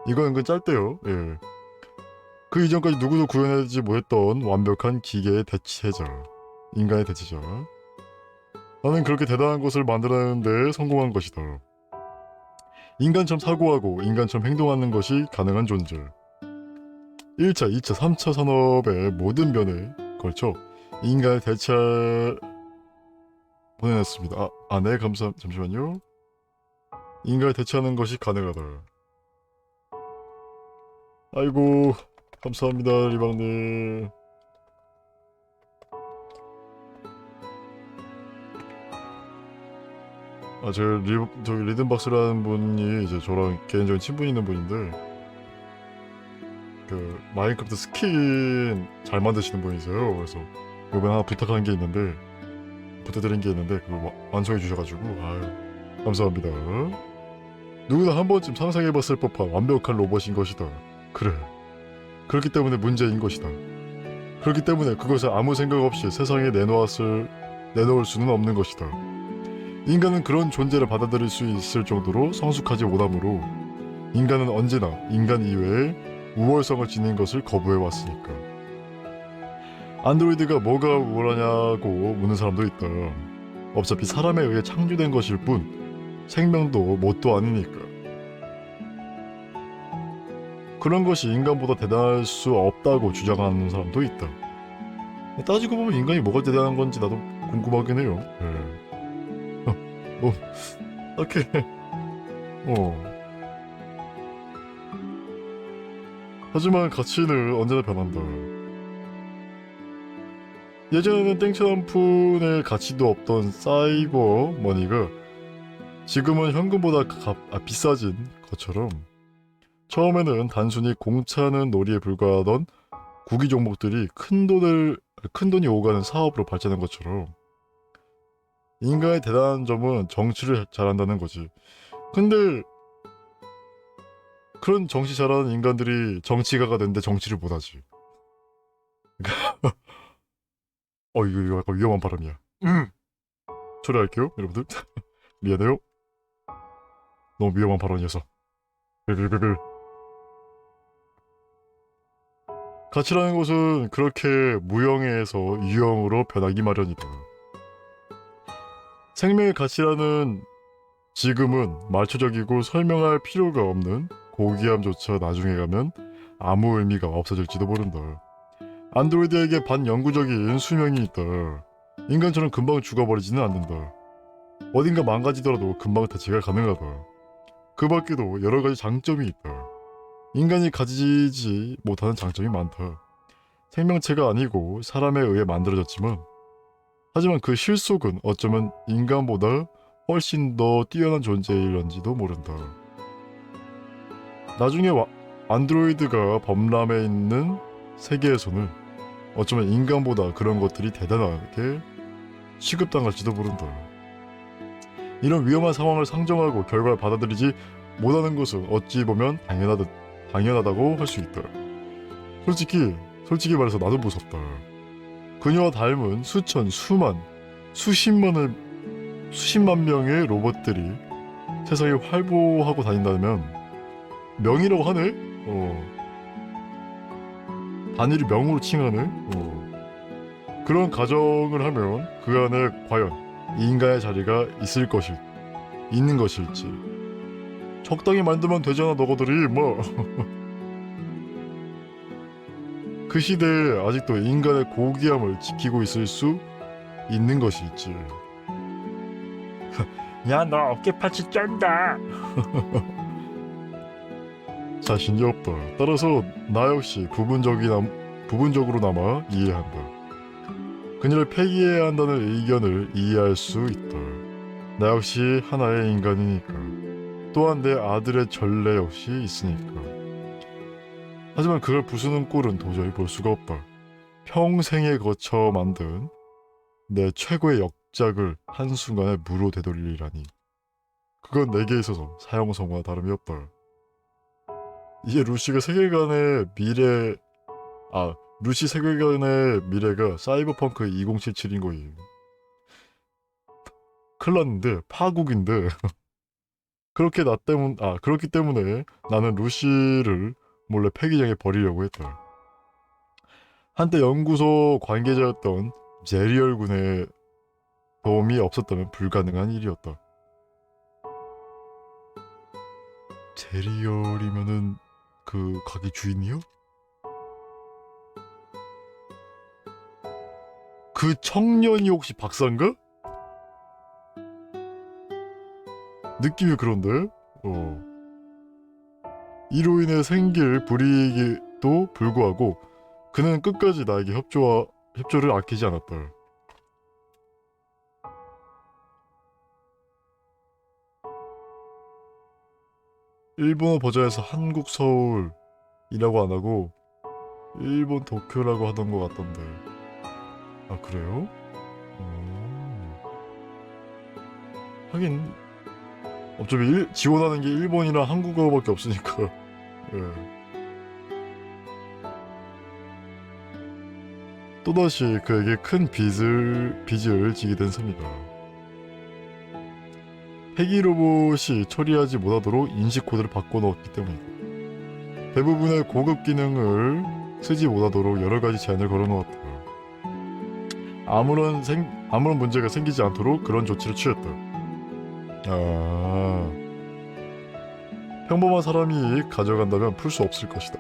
이건 은근 짧대요. 예. 그 이전까지 누구도 구현하지 못했던 완벽한 기계의 대체자. 인간의 대체자. 나는 그렇게 대단한 것을 만들어내는데 성공한 것이다. 인간처럼 사고하고 인간처럼 행동하는 것이 가능한 존재. 1차, 2차, 3차 산업의 모든 변에 걸쳐 인간을 보내놨습니다. 네, 잠시만요. 인간을 대체하는 것이 가능하다. 아이고, 감사합니다, 리방님. 저기 리듬박스라는 분이 이제 저랑 개인적인 친분 있는 분인데 그 마인크래프트 스킨 잘 만드시는 분이세요. 그래서 이번에 하나 부탁드린 게 있는데 그걸 완성해 주셔가지고 아유 감사합니다. 누구나 한 번쯤 상상해봤을 법한 완벽한 로봇인 것이다. 그래. 그렇기 때문에 문제인 것이다. 그렇기 때문에 그것을 아무 생각 없이 세상에 내놓을 수는 없는 것이다. 인간은 그런 존재를 받아들일 수 있을 정도로 성숙하지 못하므로 인간은 언제나 인간 이외에 우월성을 지닌 것을 거부해왔으니까. 안드로이드가 뭐가 우월하냐고 묻는 사람도 있다. 어차피 사람에 의해 창조된 것일 뿐 생명도 뭣도 아니니까. 그런 것이 인간보다 대단할 수 없다고 주장하는 사람도 있다. 따지고 보면 인간이 뭐가 대단한 건지 나도 궁금하긴 해요. 딱히 하지만 가치는 언제나 변한다. 예전에는 땡볕 한 푼의 가치도 없던 사이버 머니가 지금은 현금보다 비싸진 것처럼 처음에는 단순히 공차는 놀이에 불과하던 구기 종목들이 큰 돈이 오가는 사업으로 발전한 것처럼 인간의 대단한 점은 정치를 잘한다는 거지. 근데 그런 정치 잘하는 인간들이 정치가가 되는데 정치를 못하지. 이거 약간 위험한 발언이야. 처리할게요, 여러분들. 미안해요. 너무 위험한 발언이어서. 가치라는 것은 그렇게 무형에서 유형으로 변하기 마련이다. 생명의 가치라는 지금은 말초적이고 설명할 필요가 없는 고귀함조차 나중에 가면 아무 의미가 없어질지도 모른다. 안드로이드에게 반영구적인 수명이 있다. 인간처럼 금방 죽어버리지는 않는다. 어딘가 망가지더라도 금방 대체가 가능하다. 그 밖에도 여러 가지 장점이 있다. 인간이 가지지 못하는 장점이 많다. 생명체가 아니고 사람에 의해 만들어졌지만 하지만 그 실속은 어쩌면 인간보다 훨씬 더 뛰어난 존재일런지도 모른다. 나중에 안드로이드가 범람해 있는 세계에서는 어쩌면 인간보다 그런 것들이 대단하게 취급당할지도 모른다. 이런 위험한 상황을 상정하고 결과를 받아들이지 못하는 것은 어찌 보면 당연하다고 할 수 있다. 솔직히 말해서 나도 무섭다. 그녀와 닮은 수십만 명의 로봇들이 세상에 활보하고 다닌다면 명이라고 하네? 단일이 명으로 칭하네? 그런 가정을 하면 그 안에 과연 인간의 자리가 있는 것일지. 적당히 만들면 되잖아 너희들이 뭐. 그 시대에 아직도 인간의 고귀함을 지키고 있을 수 있는 것일지. 야, 너 어깨파치 쩐다. 자신이 없다. 따라서 나 역시 부분적으로나마 이해한다. 그녀를 폐기해야 한다는 의견을 이해할 수 있다. 나 역시 하나의 인간이니까. 또한 내 아들의 전례 역시 있으니까. 하지만 그걸 부수는 꼴은 도저히 볼 수가 없다. 평생에 거쳐 만든 내 최고의 역작을 한순간에 무로 되돌리라니. 그건 내게 있어서 사형선고와 다름이 없다. 이게 루시 세계관의 미래가 사이버펑크 2077인 거예요. 큰일 났는데 파국인데 그렇기 때문에 나는 루시를 몰래 폐기장에 버리려고 했다. 한때 연구소 관계자였던 제리얼 군의 도움이 없었다면 불가능한 일이었다. 제리얼이면은 그 가게 주인이요? 그 청년이 혹시 박사인가? 느낌이 그런데? 이로 인해 생길 불이익에도 불구하고 그는 끝까지 나에게 협조를 아끼지 않았다. 일본어 버전에서 한국 서울이라고 안 하고 일본 도쿄라고 하던 것 같던데. 아 그래요? 하긴 어차피 지원하는 게 일본이랑 한국어밖에 없으니까. 예. 또다시 그에게 큰 빚을 지게 된 셈이다. 폐기 로봇이 처리하지 못하도록 인식 코드를 바꿔넣었기 때문이다. 대부분의 고급 기능을 쓰지 못하도록 여러 가지 제한을 걸어놓았다. 아무런 문제가 생기지 않도록 그런 조치를 취했다. 평범한 사람이 가져간다면 풀 수 없을 것이다.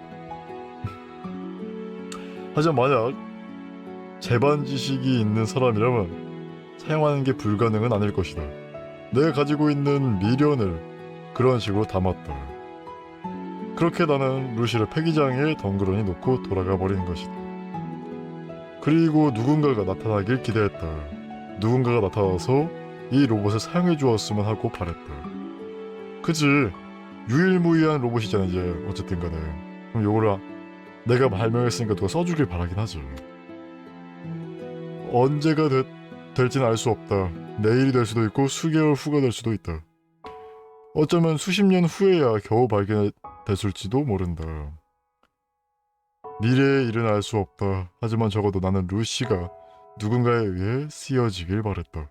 하지만 만약 재반 지식이 있는 사람이라면 사용하는 게 불가능은 아닐 것이다. 내가 가지고 있는 미련을 그런 식으로 담았다. 그렇게 나는 루시를 폐기장에 덩그러니 놓고 돌아가 버리는 것이다. 그리고 누군가가 나타나길 기대했다. 누군가가 나타나서 이 로봇을 사용해 주었으면 하고 바랬다. 그치? 유일무이한 로봇이잖아 이제 어쨌든 간에. 그럼 요거를 내가 발명했으니까 누가 써주길 바라긴 하지. 언제가 될지는 알 수 없다. 내일이 될 수도 있고 수개월 후가 될 수도 있다. 어쩌면 수십 년 후에야 겨우 됐을지도 모른다. 미래의 일은 알 수 없다. 하지만 적어도 나는 루시가 누군가에 의해 쓰여지길 바랬다.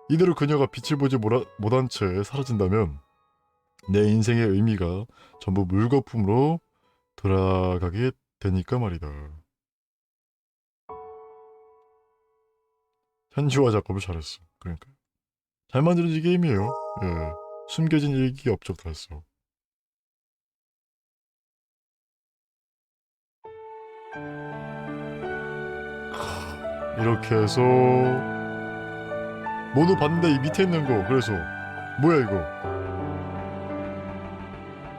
이대로 그녀가 빛을 보지 못한 채 사라진다면 내 인생의 의미가 전부 물거품으로 돌아가게 되니까 말이다. 현지화 작업을 잘했어. 그러니까 잘 만들어진 게임이에요. 예, 숨겨진 일기 업적 다 했어. 이렇게 해서 모두 봤는데 이 밑에 있는 거 그래서 뭐야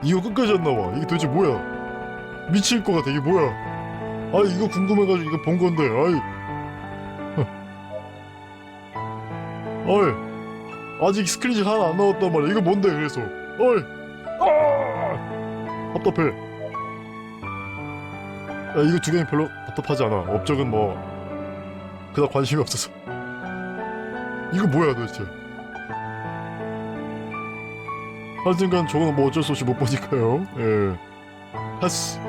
이거 끝까지 안 나와. 이게 도대체 뭐야? 미칠 것 같아. 이게 뭐야? 아 이거 궁금해가지고 이거 본 건데 어이 아직 스크린샷 하나 안 나왔단 말이야. 이거 뭔데 그래서 어이 답답해. 야 이거 두 개는 별로 답답하지 않아. 업적은 뭐 그닥 관심이 없어서. 이거 뭐야 도대체. 하여튼간 저거는 뭐 어쩔 수 없이 못 보니까요. 예. 하스.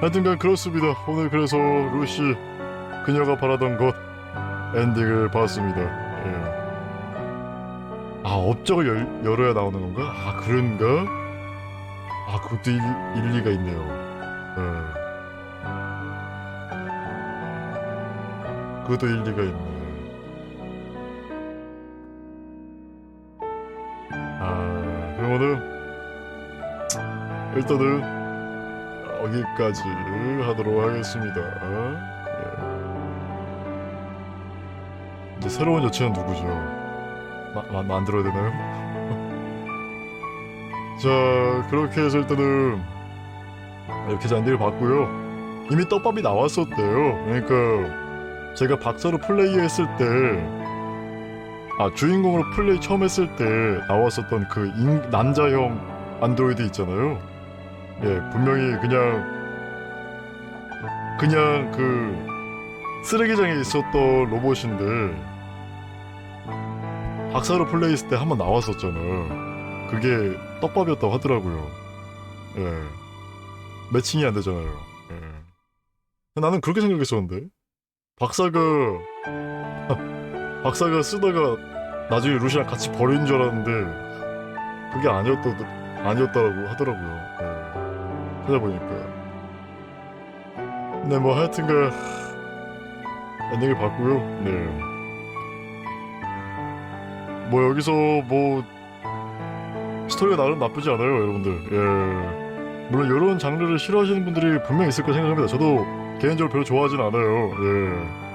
하여튼간 그렇습니다. 오늘 그래서 루시 그녀가 바라던 것 엔딩을 봤습니다. 예. 아 업적을 열어야 나오는 건가? 아 그런가? 아 그것도 일리가 있네요. 예. 그것도 일리가 있네. 아 그러면은 일단은 여기까지 하도록 하겠습니다. 예. 이제 새로운 여친은 누구죠? 만들어야 되나요? 자 그렇게 해서 일단은 이렇게 잔디를 봤고요. 이미 떡밥이 나왔었대요. 그러니까 제가 박사로 플레이했을 때 주인공으로 플레이 처음 했을 때 나왔었던 그 남자형 안드로이드 있잖아요. 예, 분명히 그냥 그 쓰레기장에 있었던 로봇인데 박사로 플레이했을 때 한번 나왔었잖아. 그게 떡밥이었다고 하더라고요. 예, 매칭이 안 되잖아요. 예. 나는 그렇게 생각했었는데 박사가 쓰다가 나중에 루시랑 같이 버린 줄 알았는데 그게 아니었다라고 하더라고요. 네. 찾아보니까. 네, 뭐 하여튼간 엔딩을 봤고요. 네. 뭐 여기서 뭐 스토리가 나름 나쁘지 않아요, 여러분들. 예. 물론 이런 장르를 싫어하시는 분들이 분명히 있을 거 생각합니다. 저도 개인적으로 별로 좋아하진 않아요. 예.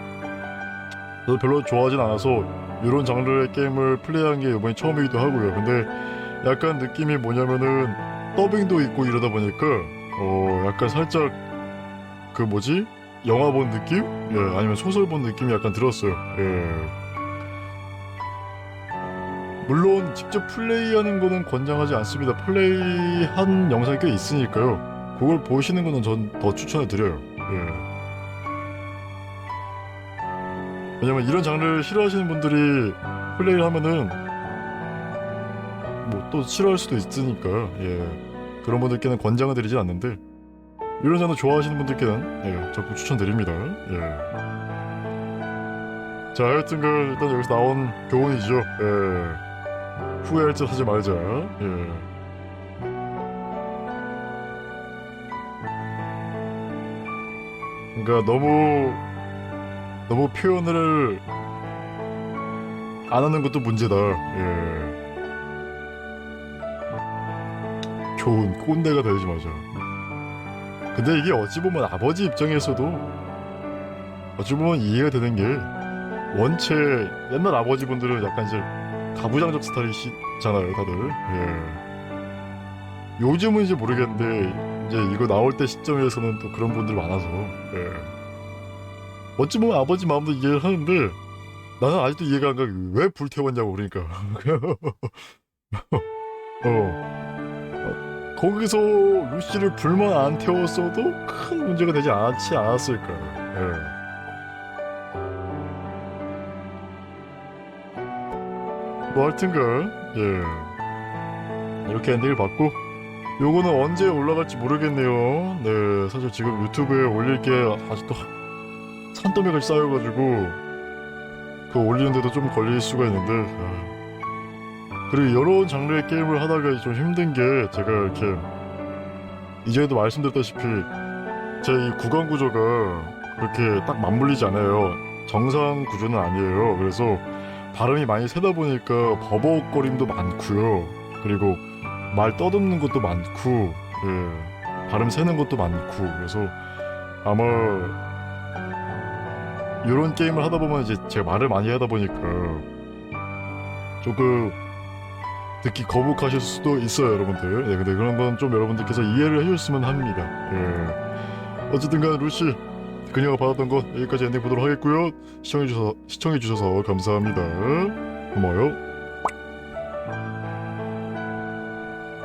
저도 별로 좋아하진 않아서 이런 장르의 게임을 플레이한 게 이번이 처음이기도 하고요. 근데 약간 느낌이 뭐냐면은 더빙도 있고 이러다 보니까 약간 살짝 그 뭐지? 영화 본 느낌? 예, 아니면 소설 본 느낌이 약간 들었어요. 예. 물론 직접 플레이하는 거는 권장하지 않습니다. 플레이한 영상이 꽤 있으니까요. 그걸 보시는 거는 전 더 추천해 드려요. 예. 왜냐면 이런 장르를 싫어하시는 분들이 플레이를 하면은 뭐 또 싫어할 수도 있으니까 예. 그런 분들께는 권장을 드리진 않는데 이런 장르 좋아하시는 분들께는 예, 적극 추천드립니다. 예. 자 하여튼간 일단 여기서 나온 교훈이죠. 예. 후회할 짓 하지 말자. 예. 그러니까 너무 표현을 안 하는 것도 문제다. 예. 좋은 꼰대가 되지 마자. 근데 이게 어찌 보면 아버지 입장에서도 어찌 보면 이해가 되는 게 원체 옛날 아버지분들은 약간 이제 가부장적 스타일이시잖아요, 다들. 예. 요즘은 이제 모르겠는데 이제 이거 나올 때 시점에서는 또 그런 분들 많아서. 예. 어찌 보면 아버지 마음도 이해를 하는데 나는 아직도 이해가 안 가. 왜 불태웠냐고 그러니까. 거기서 루시를 불만 안 태웠어도 큰 문제가 되지 않았을까. 예. 뭐 하여튼간 예. 이렇게 엔딩을 봤고 요거는 언제 올라갈지 모르겠네요. 네, 사실 지금 유튜브에 올릴 게 아직도 산더미가 쌓여가지고 그거 올리는데도 좀 걸릴 수가 있는데 그리고 이런 장르의 게임을 하다가 좀 힘든 게 제가 이렇게 이전에도 말씀드렸다시피 제 이 구간 구조가 그렇게 딱 맞물리지 않아요. 정상 구조는 아니에요. 그래서 발음이 많이 새다 보니까 버벅거림도 많고요. 그리고 말 떠듬는 것도 많고, 예, 발음 새는 것도 많고, 그래서 아마 이런 게임을 하다 보면 이제 제가 말을 많이 하다 보니까 조금 듣기 거북하실 수도 있어요, 여러분들. 네, 근데 그런 건 좀 여러분들께서 이해를 해주셨으면 합니다. 예. 어쨌든간 루시 그녀가 받았던 것 여기까지 엔딩 보도록 하겠고요. 시청해주셔서 감사합니다. 고마워요.